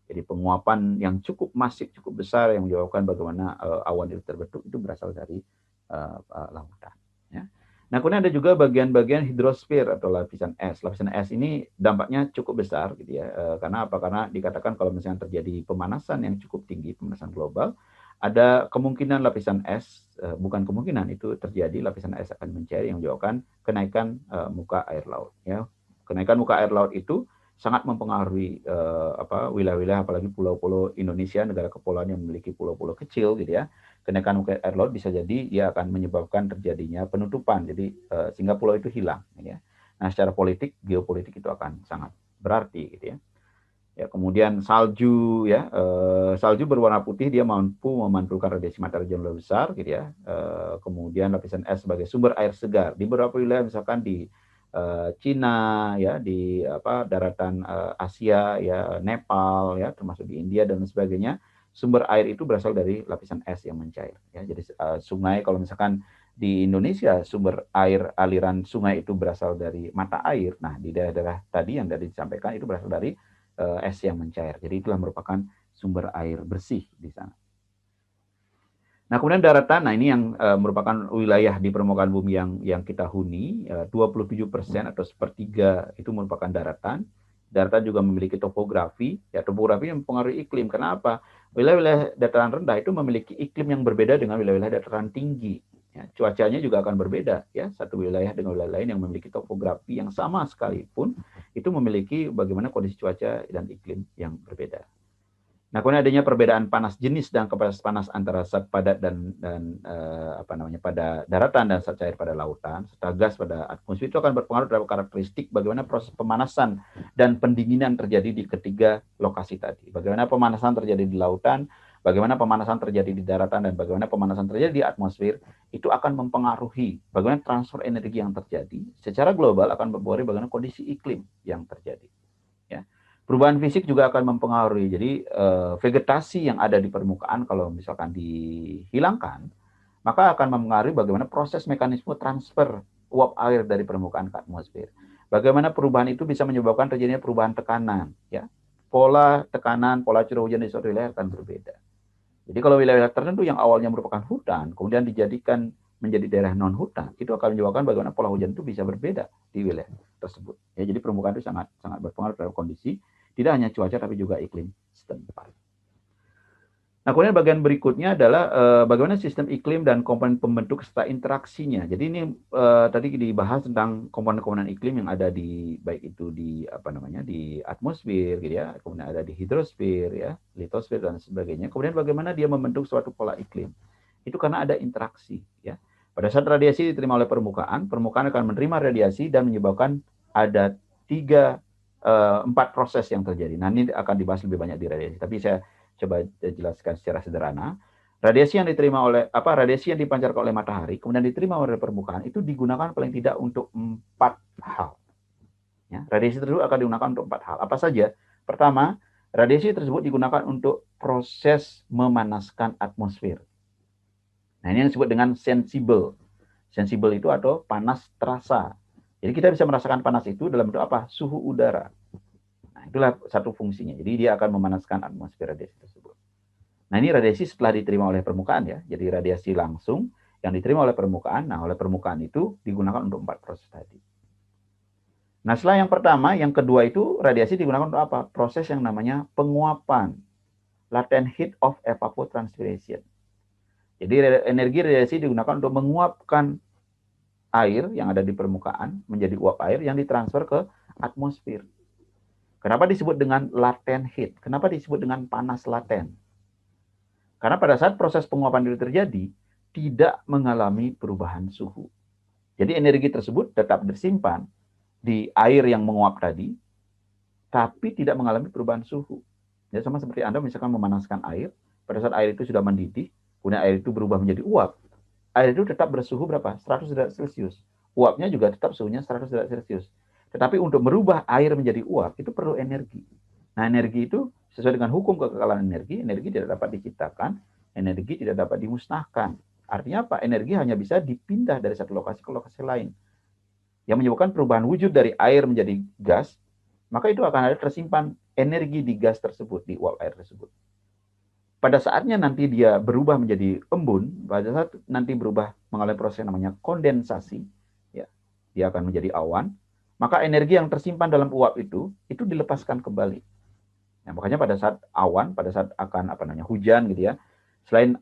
Jadi penguapan yang cukup masif, cukup besar yang menyebabkan bagaimana awan itu terbentuk itu berasal dari lautan. Ya. Nah, kemudian ada juga bagian-bagian hidrosfer atau lapisan es. Lapisan es ini dampaknya cukup besar, gitu ya. Karena apa? Karena dikatakan kalau misalnya terjadi pemanasan yang cukup tinggi, pemanasan global, ada kemungkinan lapisan es, bukan kemungkinan itu terjadi, lapisan es akan mencair yang menyebabkan kenaikan muka air laut. Ya. Kenaikan muka air laut itu sangat mempengaruhi wilayah-wilayah apalagi pulau-pulau Indonesia, negara kepulauan yang memiliki pulau-pulau kecil, gitu ya. Kenaikan muka air laut bisa jadi dia akan menyebabkan terjadinya penutupan, jadi sehingga pulau itu hilang, gitu ya. Nah, secara politik, geopolitik itu akan sangat berarti, gitu ya. Ya, kemudian salju, ya, salju berwarna putih, dia mampu memantulkan radiasi matahari jauh lebih besar, gitu ya. Kemudian lapisan es sebagai sumber air segar di beberapa wilayah, misalkan di Cina, ya, di daratan Asia, ya, Nepal, ya, termasuk di India dan sebagainya, sumber air itu berasal dari lapisan es yang mencair. Ya, jadi sungai, kalau misalkan di Indonesia sumber air aliran sungai itu berasal dari mata air. Nah, di daerah-daerah tadi yang tadi disampaikan itu berasal dari es yang mencair. Jadi itulah merupakan sumber air bersih di sana. Nah, kemudian daratan, nah ini yang merupakan wilayah di permukaan bumi yang kita huni, 27% atau sepertiga itu merupakan daratan. Daratan juga memiliki topografi, ya topografi yang mempengaruhi iklim. Kenapa? Wilayah-wilayah dataran rendah itu memiliki iklim yang berbeda dengan wilayah-wilayah dataran tinggi. Ya, cuacanya juga akan berbeda, ya. Satu wilayah dengan wilayah lain yang memiliki topografi yang sama sekalipun, itu memiliki bagaimana kondisi cuaca dan iklim yang berbeda. Nah, kemudian adanya perbedaan panas jenis dan kapasitas panas antara zat padat dan pada daratan dan zat cair pada lautan, serta gas pada atmosfer itu akan berpengaruh terhadap karakteristik bagaimana proses pemanasan dan pendinginan terjadi di ketiga lokasi tadi. Bagaimana pemanasan terjadi di lautan, bagaimana pemanasan terjadi di daratan, dan bagaimana pemanasan terjadi di atmosfer, itu akan mempengaruhi bagaimana transfer energi yang terjadi secara global, akan mempengaruhi bagaimana kondisi iklim yang terjadi. Ya. Perubahan fisik juga akan mempengaruhi. Jadi vegetasi yang ada di permukaan kalau misalkan dihilangkan, maka akan mempengaruhi bagaimana proses mekanisme transfer uap air dari permukaan ke atmosfer. Bagaimana perubahan itu bisa menyebabkan terjadinya perubahan tekanan, ya. Pola tekanan, pola curah hujan di suatu wilayah akan berbeda. Jadi kalau wilayah tertentu yang awalnya merupakan hutan, kemudian dijadikan menjadi daerah non hutan, itu akan menyebabkan bagaimana pola hujan itu bisa berbeda di wilayah tersebut. Ya, jadi permukaan itu sangat berpengaruh terhadap kondisi tidak hanya cuaca tapi juga iklim setempat. Nah, kemudian bagian berikutnya adalah bagaimana sistem iklim dan komponen pembentuk serta interaksinya. Jadi ini tadi dibahas tentang komponen-komponen iklim yang ada di baik itu di di atmosfer, gitu ya, kemudian ada di hidrosfer, ya, litosfer dan sebagainya. Kemudian bagaimana dia membentuk suatu pola iklim. Itu karena ada interaksi, ya. Pada saat radiasi diterima oleh permukaan, permukaan akan menerima radiasi dan menyebabkan ada 4 proses yang terjadi. Nah, ini akan dibahas lebih banyak di radiasi, tapi saya coba jelaskan secara sederhana. Radiasi yang dipancarkan oleh matahari kemudian diterima oleh permukaan itu digunakan paling tidak untuk 4 hal. Ya, radiasi tersebut akan digunakan untuk 4 hal. Apa saja? Pertama, radiasi tersebut digunakan untuk proses memanaskan atmosfer. Nah, ini yang disebut dengan sensible. Sensible itu atau panas terasa. Jadi kita bisa merasakan panas itu dalam bentuk apa? Suhu udara. Nah, itulah satu fungsinya. Jadi dia akan memanaskan atmosfer radiasi tersebut. Nah, ini radiasi setelah diterima oleh permukaan, ya. Jadi radiasi langsung yang diterima oleh permukaan. Nah, oleh permukaan itu digunakan untuk 4 proses tadi. Nah, setelah yang pertama, yang kedua itu radiasi digunakan untuk apa? Proses yang namanya penguapan, latent heat of evapotranspiration. Jadi energi radiasi digunakan untuk menguapkan air yang ada di permukaan menjadi uap air yang ditransfer ke atmosfer. Kenapa disebut dengan latent heat? Kenapa disebut dengan panas laten? Karena pada saat proses penguapan itu terjadi, tidak mengalami perubahan suhu. Jadi energi tersebut tetap tersimpan di air yang menguap tadi, tapi tidak mengalami perubahan suhu. Ya, sama seperti Anda misalkan memanaskan air, pada saat air itu sudah mendidih, kemudian air itu berubah menjadi uap, air itu tetap bersuhu berapa? 100 derajat Celcius. Uapnya juga tetap suhunya 100 derajat Celcius. Tetapi untuk merubah air menjadi uap, itu perlu energi. Nah, energi itu sesuai dengan hukum kekekalan energi, energi tidak dapat diciptakan, energi tidak dapat dimusnahkan. Artinya apa? Energi hanya bisa dipindah dari satu lokasi ke lokasi lain. Yang menyebabkan perubahan wujud dari air menjadi gas, maka itu akan ada tersimpan energi di gas tersebut, di uap air tersebut. Pada saatnya nanti dia berubah menjadi embun, pada saat nanti berubah mengalami proses yang namanya kondensasi, ya, dia akan menjadi awan, maka energi yang tersimpan dalam uap itu dilepaskan kembali. Nah, makanya pada saat awan, pada saat akan hujan gitu ya, selain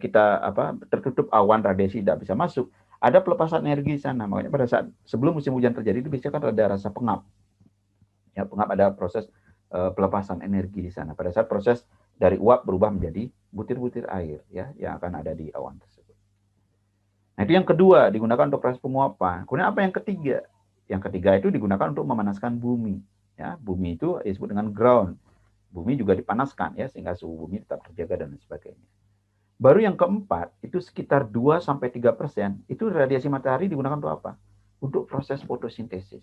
kita tertutup awan, radiasi tidak bisa masuk, ada pelepasan energi di sana. Makanya pada saat sebelum musim hujan terjadi itu biasanya kan ada rasa pengap. Ya, pengap, ada proses pelepasan energi di sana. Pada saat proses dari uap berubah menjadi butir-butir air ya yang akan ada di awan tersebut. Nah, itu yang kedua, digunakan untuk proses penguapan. Kemudian apa yang ketiga? Yang ketiga itu digunakan untuk memanaskan bumi. Ya, bumi itu disebut dengan ground. Bumi juga dipanaskan ya sehingga suhu bumi tetap terjaga dan sebagainya. Baru yang keempat itu sekitar 2-3% itu radiasi matahari digunakan untuk apa? Untuk proses fotosintesis.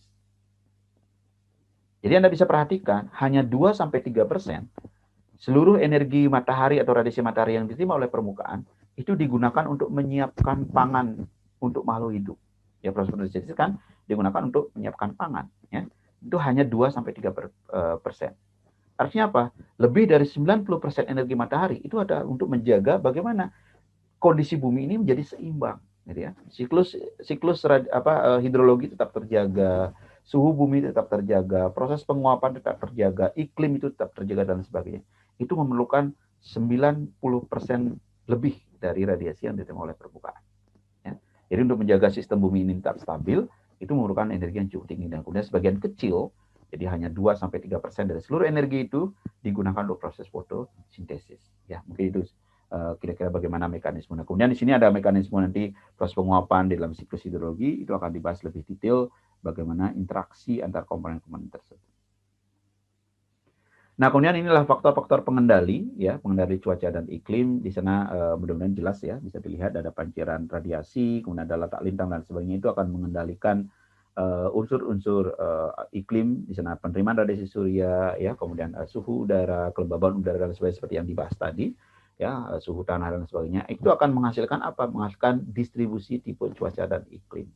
Jadi Anda bisa perhatikan hanya 2-3% seluruh energi matahari atau radiasi matahari yang diterima oleh permukaan itu digunakan untuk menyiapkan pangan untuk makhluk hidup. Ya, proses fotosintesis kan digunakan untuk menyiapkan pangan. Ya. Itu hanya 2-3%. Artinya apa? Lebih dari 90% energi matahari itu ada untuk menjaga bagaimana kondisi bumi ini menjadi seimbang. Gitu ya. Siklus hidrologi tetap terjaga, suhu bumi tetap terjaga, proses penguapan tetap terjaga, iklim itu tetap terjaga dan sebagainya. Itu memerlukan 90% lebih dari radiasi yang diterima oleh permukaan. Ya. Jadi untuk menjaga sistem bumi ini tetap stabil, itu memerlukan energi yang cukup tinggi. Dan kemudian sebagian kecil, jadi hanya 2-3% dari seluruh energi itu digunakan untuk proses fotosintesis. Ya, mungkin itu kira-kira bagaimana mekanisme. Nah, kemudian di sini ada mekanisme nanti proses penguapan di dalam siklus hidrologi, itu akan dibahas lebih detail bagaimana interaksi antar komponen-komponen tersebut. Nah, kemudian inilah faktor-faktor pengendali, ya, pengendali cuaca dan iklim. Di sana mudah-mudahan jelas ya, bisa dilihat ada pancaran radiasi, kemudian ada letak lintang dan sebagainya, itu akan mengendalikan unsur-unsur iklim. Di sana penerimaan radiasi surya, ya, kemudian suhu udara, kelembaban udara dan sebagainya seperti yang dibahas tadi, ya, suhu tanah dan sebagainya. Itu akan menghasilkan apa? Menghasilkan distribusi tipe cuaca dan iklim.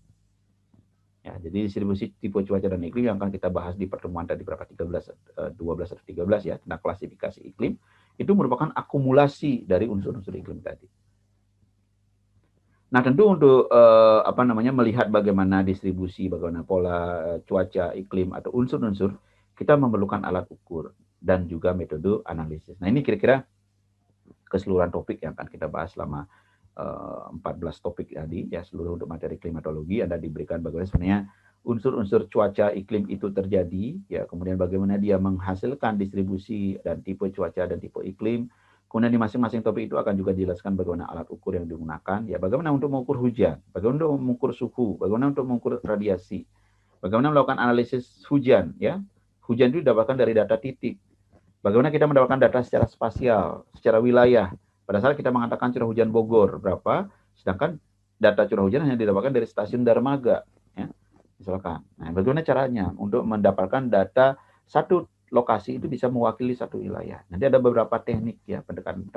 Ya, jadi distribusi tipe cuaca dan iklim yang akan kita bahas di pertemuan tadi berapa 12 atau 13 ya tentang klasifikasi iklim itu merupakan akumulasi dari unsur-unsur iklim tadi. Nah, tentu untuk melihat bagaimana distribusi, bagaimana pola cuaca, iklim atau unsur-unsur, kita memerlukan alat ukur dan juga metode analisis. Nah, ini kira-kira keseluruhan topik yang akan kita bahas selama 14 topik tadi ya, seluruh untuk materi klimatologi Anda diberikan bagaimana sebenarnya unsur-unsur cuaca iklim itu terjadi ya, kemudian bagaimana dia menghasilkan distribusi dan tipe cuaca dan tipe iklim. Kemudian di masing-masing topik itu akan juga dijelaskan bagaimana alat ukur yang digunakan ya, bagaimana untuk mengukur hujan, bagaimana untuk mengukur suhu, bagaimana untuk mengukur radiasi, bagaimana melakukan analisis hujan ya. Hujan itu didapatkan dari data titik. Bagaimana kita mendapatkan data secara spasial, secara wilayah. Pada saat kita mengatakan curah hujan Bogor berapa, sedangkan data curah hujan hanya didapatkan dari stasiun Darmaga, ya, misalkan. Nah, bagaimana caranya untuk mendapatkan data satu lokasi itu bisa mewakili satu wilayah? Nanti ada beberapa teknik ya pendekatan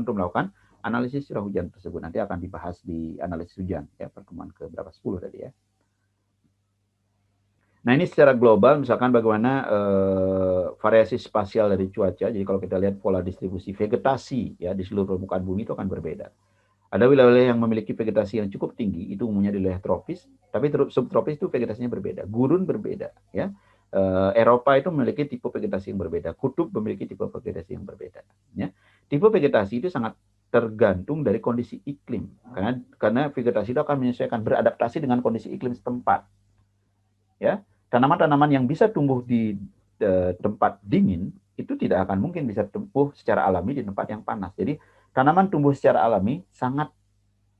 untuk melakukan analisis curah hujan tersebut. Nanti akan dibahas di analisis hujan ya, pertemuan ke berapa 10 tadi ya. Nah, ini secara global, misalkan bagaimana variasi spasial dari cuaca. Jadi kalau kita lihat pola distribusi vegetasi ya di seluruh permukaan bumi itu akan berbeda. Ada wilayah-wilayah yang memiliki vegetasi yang cukup tinggi, itu umumnya di wilayah tropis, tapi subtropis itu vegetasinya berbeda, gurun berbeda, ya. Eropa itu memiliki tipe vegetasi yang berbeda, kutub memiliki tipe vegetasi yang berbeda, ya. Tipe vegetasi itu sangat tergantung dari kondisi iklim, karena vegetasi itu akan menyesuaikan, beradaptasi dengan kondisi iklim setempat, ya. Tanaman-tanaman yang bisa tumbuh di tempat dingin itu tidak akan mungkin bisa tumbuh secara alami di tempat yang panas. Jadi tanaman tumbuh secara alami sangat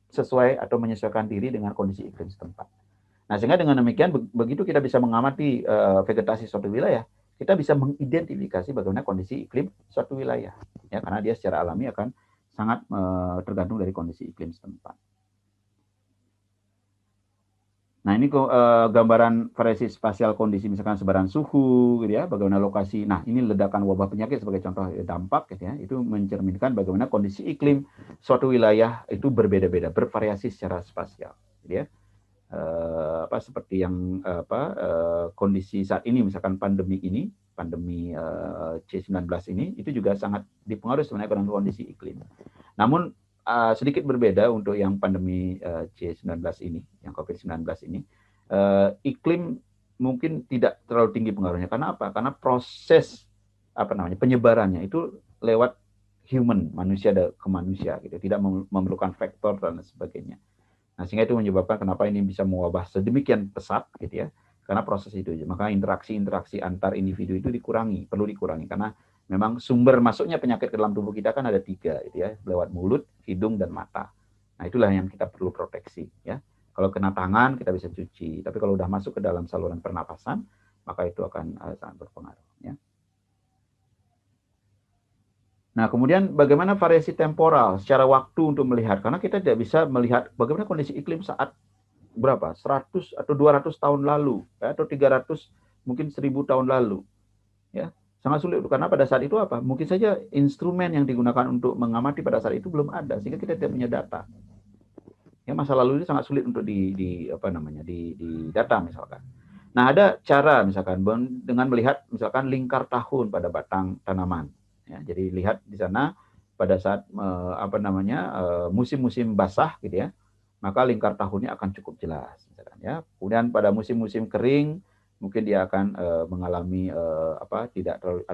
sesuai atau menyesuaikan diri dengan kondisi iklim setempat. Nah, sehingga dengan demikian begitu kita bisa mengamati vegetasi suatu wilayah, kita bisa mengidentifikasi bagaimana kondisi iklim suatu wilayah, ya, karena dia secara alami akan sangat tergantung dari kondisi iklim setempat. Nah, ini gambaran variasi spasial kondisi, misalkan sebaran suhu, gitu ya, bagaimana lokasi. Nah, ini ledakan wabah penyakit sebagai contoh dampak, gitu ya, itu mencerminkan bagaimana kondisi iklim suatu wilayah itu berbeda-beda, bervariasi secara spasial, gitu ya. Seperti yang kondisi saat ini, misalkan pandemi C19 ini, itu juga sangat dipengaruhi sebenarnya dengan kondisi iklim. Namun sedikit berbeda untuk yang pandemi C19 ini, yang COVID-19 ini, iklim mungkin tidak terlalu tinggi pengaruhnya. Karena apa? Karena proses penyebarannya itu lewat human, manusia ke manusia, gitu, tidak memerlukan vektor dan sebagainya. Nah, sehingga itu menyebabkan kenapa ini bisa mewabah sedemikian pesat, gitu ya. Karena proses itu, maka interaksi antar individu itu perlu dikurangi, karena memang sumber masuknya penyakit ke dalam tubuh kita kan ada 3, gitu ya, lewat mulut, hidung, dan mata. Nah, itulah yang kita perlu proteksi, ya. Kalau kena tangan kita bisa cuci, tapi kalau udah masuk ke dalam saluran pernapasan, maka itu akan sangat berpengaruh, ya. Nah, kemudian bagaimana variasi temporal secara waktu untuk melihat, karena kita tidak bisa melihat bagaimana kondisi iklim saat berapa 100 atau 200 tahun lalu, ya, atau 300 mungkin 1000 tahun lalu, ya. Sangat sulit, karena pada saat itu mungkin saja instrumen yang digunakan untuk mengamati pada saat itu belum ada, sehingga kita tidak punya data, ya. Masa lalu ini sangat sulit untuk di data misalkan. Nah, ada cara misalkan dengan melihat misalkan lingkar tahun pada batang tanaman, ya. Jadi lihat di sana pada saat musim-musim basah, gitu ya, maka lingkar tahunnya akan cukup jelas, misalkan, ya. Kemudian pada musim-musim kering mungkin dia akan mengalami tidak terlalu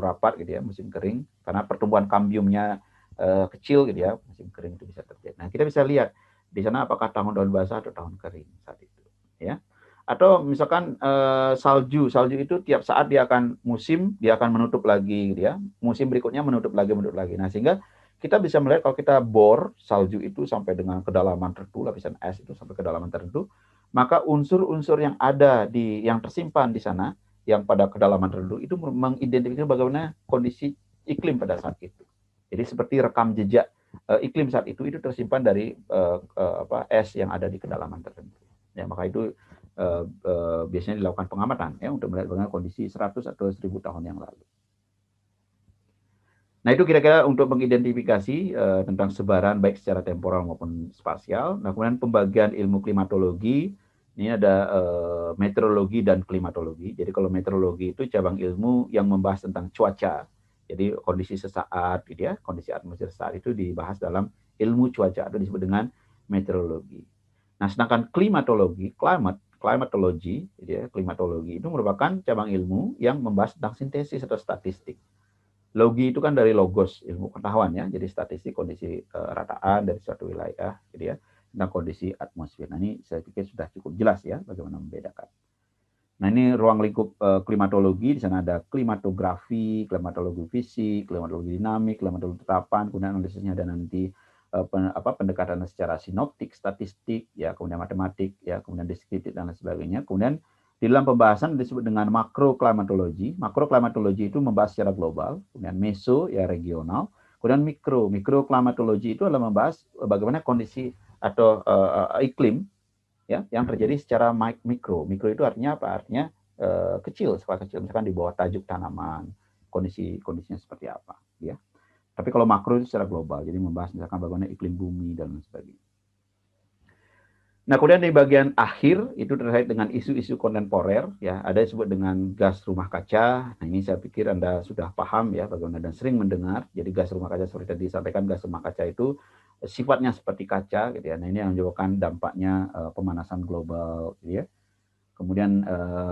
rapat, gitu ya, musim kering, karena pertumbuhan kambiumnya kecil, gitu ya, musim kering itu bisa terjadi. Nah, kita bisa lihat di sana apakah tahun basah atau tahun kering saat itu, ya. Atau misalkan salju itu tiap saat dia akan dia akan menutup lagi, gitu ya. Musim berikutnya menutup lagi. Nah, sehingga kita bisa melihat kalau kita bor salju itu sampai dengan kedalaman tertentu, lapisan es itu sampai kedalaman tertentu, maka unsur-unsur yang yang tersimpan di sana, yang pada kedalaman tertentu itu mengidentifikasi bagaimana kondisi iklim pada saat itu. Jadi seperti rekam jejak iklim saat itu tersimpan dari es yang ada di kedalaman tertentu. Ya, maka itu biasanya dilakukan pengamatan, ya, untuk melihat bagaimana kondisi 100 atau 1000 tahun yang lalu. Nah, itu kira-kira untuk mengidentifikasi tentang sebaran baik secara temporal maupun spasial. Nah, kemudian pembagian ilmu klimatologi, ini ada meteorologi dan klimatologi. Jadi kalau meteorologi itu cabang ilmu yang membahas tentang cuaca. Jadi kondisi sesaat, gitu ya, kondisi atmosfer sesaat itu dibahas dalam ilmu cuaca atau disebut dengan meteorologi. Nah, sedangkan klimatologi, gitu ya, klimatologi itu merupakan cabang ilmu yang membahas tentang sintesis atau statistik. Logi itu kan dari logos, ilmu pengetahuan, ya. Jadi statistik kondisi rataan dari suatu wilayah, gitu ya, tentang kondisi atmosfer. Nah, ini saya pikir sudah cukup jelas, ya, bagaimana membedakan. Nah, ini ruang lingkup klimatologi. Di sana ada klimatografi, klimatologi fisik, klimatologi dinamik, klimatologi terapan, kemudian analisisnya ada nanti pendekatan secara sinoptik, statistik, ya, kemudian matematik, ya, kemudian deskriptif dan lain sebagainya. Kemudian di dalam pembahasan disebut dengan makroklimatologi. Makroklimatologi itu membahas secara global, kemudian meso, ya, regional, kemudian mikroklimatologi itu adalah membahas bagaimana kondisi atau iklim, ya, yang terjadi secara mikro. Mikro itu artinya apa? Artinya kecil, skala kecil, misalkan di bawah tajuk tanaman, kondisinya seperti apa, ya. Tapi kalau makro itu secara global, jadi membahas misalkan bagaimana iklim bumi dan lain sebagainya. Nah, kemudian di bagian akhir itu terkait dengan isu-isu kontemporer, ya, ada yang disebut dengan gas rumah kaca. Nah, ini saya pikir Anda sudah paham, ya, bagaimana dan sering mendengar. Jadi gas rumah kaca seperti tadi disampaikan, gas rumah kaca itu sifatnya seperti kaca gitu ya. Nah, ini yang menyebabkan dampaknya pemanasan global gitu ya. Kemudian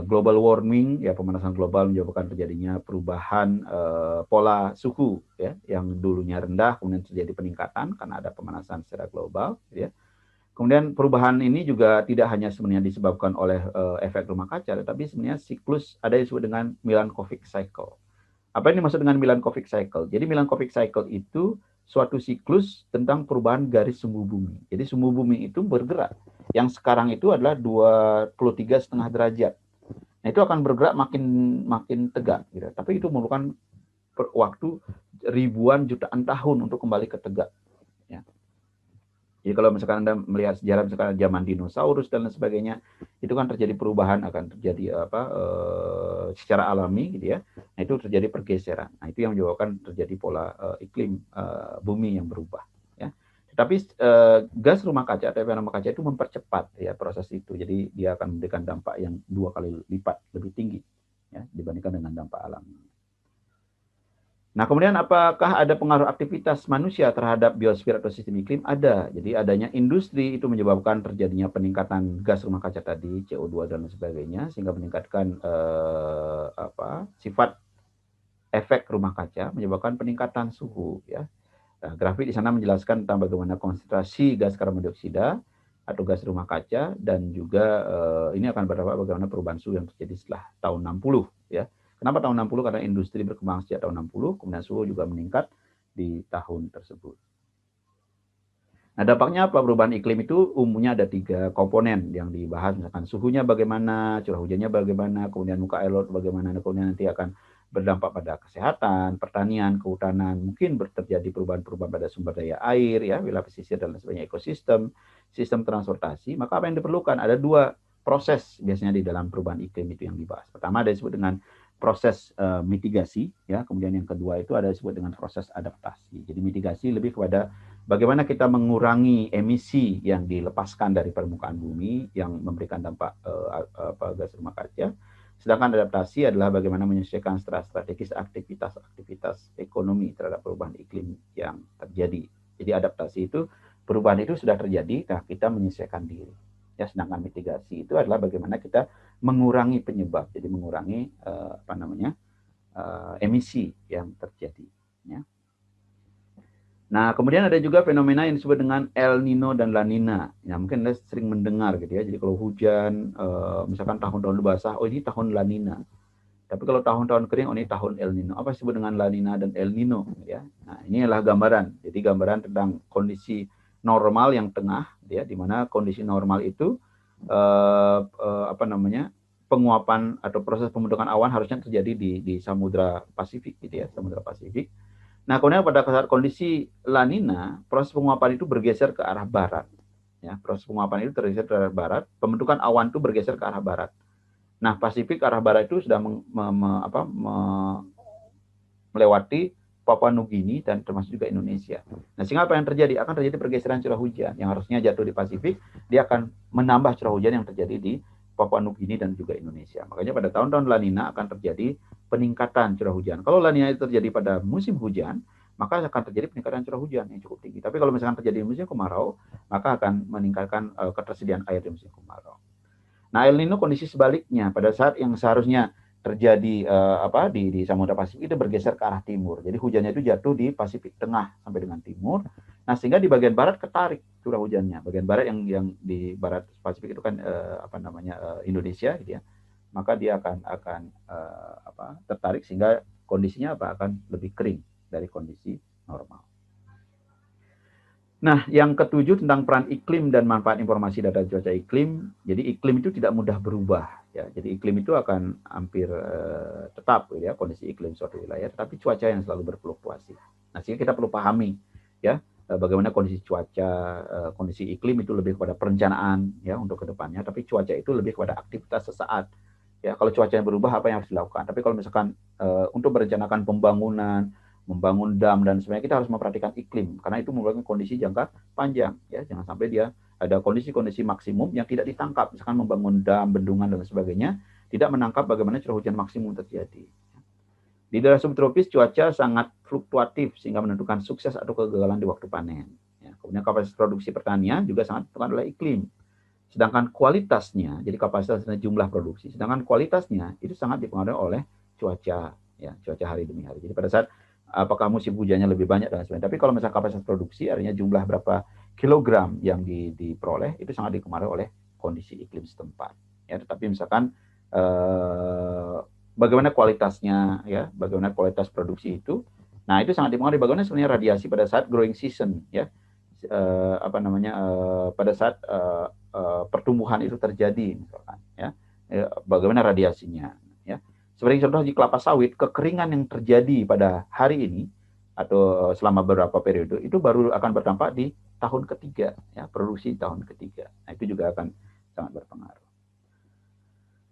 global warming ya, pemanasan global menyebabkan terjadinya perubahan pola suhu ya, yang dulunya rendah kemudian terjadi peningkatan karena ada pemanasan secara global gitu ya. Kemudian perubahan ini juga tidak hanya sebenarnya disebabkan oleh efek rumah kaca, tetapi sebenarnya siklus ada yang disebut dengan Milankovic cycle. Apa yang dimaksud dengan Milankovic cycle? Jadi Milankovic cycle itu suatu siklus tentang perubahan garis sumbu bumi. Jadi sumbu bumi itu bergerak. Yang sekarang itu adalah 23,5 derajat. Nah, itu akan bergerak makin tegak gitu. Tapi itu memerlukan waktu ribuan jutaan tahun untuk kembali ke tegak. Ya. Jadi kalau misalkan Anda melihat sejarah misalkan zaman dinosaurus dan lain sebagainya, itu kan terjadi perubahan, akan terjadi secara alami gitu ya. Nah, itu terjadi pergeseran. Nah, itu yang menyebabkan terjadi pola iklim bumi yang berubah ya. Tetapi gas rumah kaca atau efek rumah kaca itu mempercepat ya proses itu. Jadi dia akan memberikan dampak yang 2 kali lipat lebih tinggi ya dibandingkan dengan dampak alami. Nah, kemudian apakah ada pengaruh aktivitas manusia terhadap biosfer atau sistem iklim? Ada. Jadi adanya industri itu menyebabkan terjadinya peningkatan gas rumah kaca tadi, CO2 dan sebagainya, sehingga meningkatkan sifat efek rumah kaca, menyebabkan peningkatan suhu. Ya. Nah, grafik di sana menjelaskan tentang bagaimana konsentrasi gas karbon dioksida atau gas rumah kaca, dan juga ini akan berdampak bagaimana perubahan suhu yang terjadi setelah tahun 60. Ya. Kenapa tahun 60? Karena industri berkembang sejak tahun 60, kemudian suhu juga meningkat di tahun tersebut. Nah, dampaknya apa? Perubahan iklim itu umumnya ada 3 komponen yang dibahas, misalkan suhunya bagaimana, curah hujannya bagaimana, kemudian muka air laut bagaimana, kemudian nanti akan berdampak pada kesehatan, pertanian, kehutanan, mungkin terjadi perubahan-perubahan pada sumber daya air, ya, wilayah pesisir dan lain sebagainya, ekosistem, sistem transportasi. Maka apa yang diperlukan? Ada 2 proses biasanya di dalam perubahan iklim itu yang dibahas. Pertama ada disebut dengan proses mitigasi, ya. Kemudian yang kedua itu ada disebut dengan proses adaptasi. Jadi mitigasi lebih kepada bagaimana kita mengurangi emisi yang dilepaskan dari permukaan bumi yang memberikan dampak gas rumah kaca. Sedangkan adaptasi adalah bagaimana menyesuaikan secara strategis aktivitas ekonomi terhadap perubahan iklim yang terjadi. Jadi adaptasi itu, perubahan itu sudah terjadi, nah kita menyesuaikan diri. Ya, sedangkan mitigasi itu adalah bagaimana kita mengurangi penyebab, jadi mengurangi emisi yang terjadi. Ya. Nah, kemudian ada juga fenomena yang disebut dengan El Nino dan La Nina. Ya, mungkin Anda sering mendengar gitu ya. Jadi kalau hujan, misalkan tahun-tahun basah, oh ini tahun La Nina. Tapi kalau tahun-tahun kering, oh ini tahun El Nino. Apa disebut dengan La Nina dan El Nino? Ya. Nah, ini adalah gambaran. Jadi gambaran tentang kondisi normal yang tengah, ya, di mana kondisi normal itu penguapan atau proses pembentukan awan harusnya terjadi di Samudra Pasifik, gitu ya, Samudra Pasifik. Nah, kemudian pada saat kondisi La Nina, proses penguapan itu bergeser ke arah barat. Ya, proses penguapan itu bergeser ke arah barat, pembentukan awan itu bergeser ke arah barat. Nah, Pasifik ke arah barat itu sudah melewati Papua Nugini dan termasuk juga Indonesia. Nah, sehingga apa yang terjadi? Akan terjadi pergeseran curah hujan yang harusnya jatuh di Pasifik, dia akan menambah curah hujan yang terjadi di Papua Nugini dan juga Indonesia. Makanya pada tahun-tahun La Nina akan terjadi peningkatan curah hujan. Kalau La Nina itu terjadi pada musim hujan, maka akan terjadi peningkatan curah hujan yang cukup tinggi. Tapi kalau misalkan terjadi di musim kemarau, maka akan meningkatkan ketersediaan air di musim kemarau. Nah, El Nino kondisi sebaliknya, pada saat yang seharusnya terjadi di Samudra Pasifik itu bergeser ke arah timur. Jadi hujannya itu jatuh di Pasifik Tengah sampai dengan timur. Nah, sehingga di bagian barat ketarik curah hujannya. Bagian barat yang di barat Pasifik itu kan Indonesia gitu ya. Maka dia akan tertarik sehingga kondisinya akan lebih kering dari kondisi normal. Nah, yang ketujuh tentang peran iklim dan manfaat informasi data cuaca iklim. Jadi iklim itu tidak mudah berubah, ya. Jadi iklim itu akan hampir tetap, ya, kondisi iklim suatu wilayah, tetapi cuaca yang selalu berfluktuasi. Nah, sehingga kita perlu pahami, ya, bagaimana kondisi cuaca, kondisi iklim itu lebih kepada perencanaan, ya, untuk kedepannya. Tapi cuaca itu lebih kepada aktivitas sesaat. Ya, kalau cuacanya berubah, apa yang harus dilakukan? Tapi kalau misalkan untuk merencanakan pembangunan, membangun dam dan sebagainya, kita harus memperhatikan iklim karena itu merupakan kondisi jangka panjang, ya. Jangan sampai dia ada kondisi-kondisi maksimum yang tidak ditangkap, misalkan membangun dam, bendungan dan sebagainya, tidak menangkap bagaimana curah hujan maksimum terjadi. Di daerah subtropis cuaca sangat fluktuatif sehingga menentukan sukses atau kegagalan di waktu panen. Ya, Kemudian kapasitas produksi pertanian juga sangat ditentukan oleh iklim. Sedangkan kualitasnya, jadi kapasitas dan jumlah produksi, sedangkan kualitasnya itu sangat dipengaruhi oleh cuaca, ya, cuaca hari demi hari. Jadi pada saat apakah musim hujannya lebih banyak dan sebagainya. Tapi kalau misalnya kapasitas produksi, artinya jumlah berapa kilogram yang diperoleh itu sangat dipengaruhi oleh kondisi iklim setempat. Ya, tetapi misalkan bagaimana kualitasnya, ya, bagaimana kualitas produksi itu, nah itu sangat dipengaruhi bagaimana sebenarnya radiasi pada saat growing season, ya, pada saat pertumbuhan itu terjadi, misalkan, ya, bagaimana radiasinya, ya. Seperti contoh di kelapa sawit, kekeringan yang terjadi pada hari ini atau selama beberapa periode itu baru akan berdampak di tahun ketiga, ya, produksi tahun ketiga. Nah, itu juga akan sangat berpengaruh.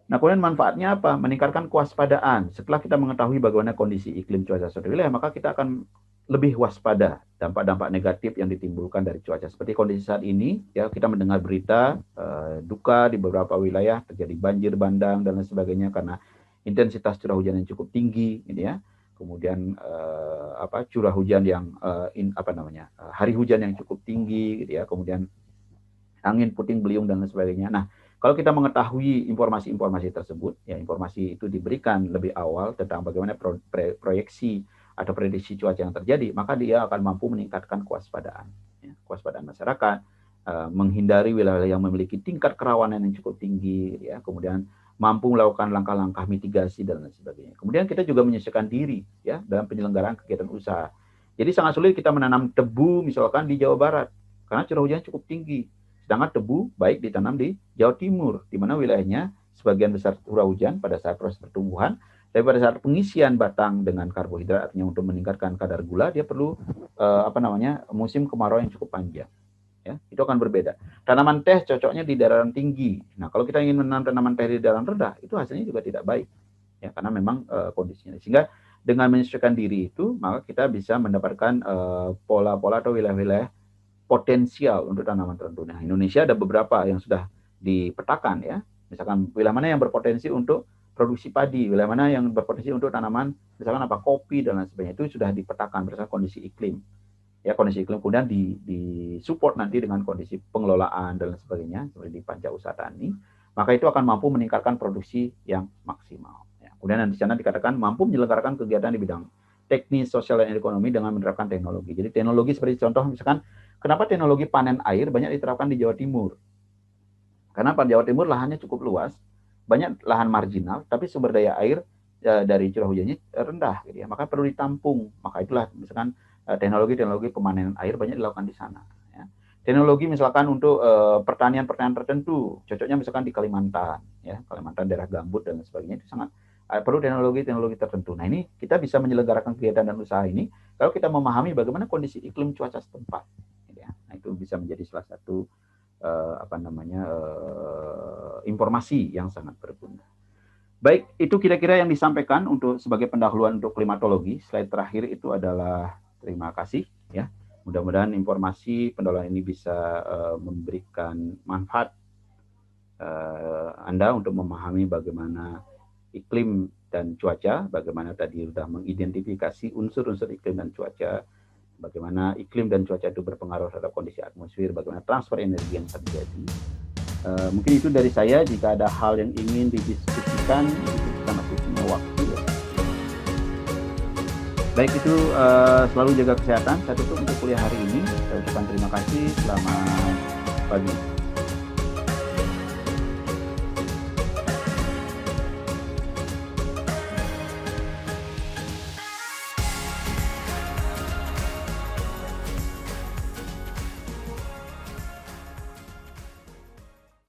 Nah, kemudian manfaatnya apa? Meningkatkan kewaspadaan. Setelah kita mengetahui bagaimana kondisi iklim cuaca suatu wilayah, maka kita akan lebih waspada dampak-dampak negatif yang ditimbulkan dari cuaca. Seperti kondisi saat ini, ya, kita mendengar berita duka di beberapa wilayah terjadi banjir bandang dan lain sebagainya karena intensitas curah hujan yang cukup tinggi, gitu ya. Kemudian curah hujan yang hari hujan yang cukup tinggi, gitu ya. Kemudian angin puting beliung dan lain sebagainya. Nah, kalau kita mengetahui informasi-informasi tersebut, ya, informasi itu diberikan lebih awal tentang bagaimana proyeksi atau prediksi cuaca yang terjadi, maka dia akan mampu meningkatkan kewaspadaan, ya, kewaspadaan masyarakat, menghindari wilayah yang memiliki tingkat kerawanan yang cukup tinggi, ya, kemudian mampu melakukan langkah-langkah mitigasi dan lain sebagainya. Kemudian kita juga menyesuaikan diri, ya, dalam penyelenggaraan kegiatan usaha. Jadi sangat sulit kita menanam tebu misalkan di Jawa Barat karena curah hujan cukup tinggi. Sedangkan tebu baik ditanam di Jawa Timur, di mana wilayahnya sebagian besar curah hujan pada saat proses pertumbuhan, tapi pada saat pengisian batang dengan karbohidrat, artinya untuk meningkatkan kadar gula, dia perlu musim kemarau yang cukup panjang. Ya, itu akan berbeda. Tanaman teh cocoknya di dataran tinggi. Nah, kalau kita ingin menanam tanaman teh di dataran rendah, itu hasilnya juga tidak baik. Ya, karena memang kondisinya. Sehingga dengan menyesuaikan diri itu, maka kita bisa mendapatkan pola-pola atau wilayah-wilayah potensial untuk tanaman tertentu. Nah, Indonesia ada beberapa yang sudah dipetakan, ya. Misalkan wilayah mana yang berpotensi untuk produksi padi, wilayah mana yang berpotensi untuk tanaman, misalkan kopi dan lain sebagainya, itu sudah dipetakan berdasarkan kondisi iklim. Ya, kondisi iklim kemudian disupport nanti dengan kondisi pengelolaan dan lain sebagainya, seperti di Panca Usaha Tani, maka itu akan mampu meningkatkan produksi yang maksimal. Ya, kemudian di sana dikatakan mampu menyelenggarakan kegiatan di bidang teknis, sosial, dan ekonomi dengan menerapkan teknologi. Jadi teknologi seperti contoh misalkan, kenapa teknologi panen air banyak diterapkan di Jawa Timur? Karena pada Jawa Timur lahannya cukup luas, banyak lahan marginal, tapi sumber daya air dari curah hujannya rendah, gitu ya. Maka perlu ditampung. Maka itulah misalkan teknologi pemanenan air banyak dilakukan di sana. Ya. Teknologi misalkan untuk pertanian-pertanian tertentu, cocoknya misalkan di Kalimantan, ya, Kalimantan daerah gambut dan sebagainya, itu sangat perlu teknologi tertentu. Nah, ini kita bisa menyelenggarakan kegiatan dan usaha ini kalau kita memahami bagaimana kondisi iklim cuaca setempat. Ya. Nah, itu bisa menjadi salah satu informasi yang sangat berguna. Baik, itu kira-kira yang disampaikan untuk sebagai pendahuluan untuk klimatologi. Slide terakhir itu adalah terima kasih, ya. Mudah-mudahan informasi pendahuluan ini bisa memberikan manfaat Anda untuk memahami bagaimana iklim dan cuaca, bagaimana tadi sudah mengidentifikasi unsur-unsur iklim dan cuaca, bagaimana iklim dan cuaca itu berpengaruh terhadap kondisi atmosfer, bagaimana transfer energi yang terjadi. Mungkin itu dari saya. Jika ada hal yang ingin didiskusikan, kita masih punya waktu. Ya. Baik, itu selalu jaga kesehatan. Saya tutup untuk kuliah hari ini. Saya ucapkan terima kasih. Selamat pagi.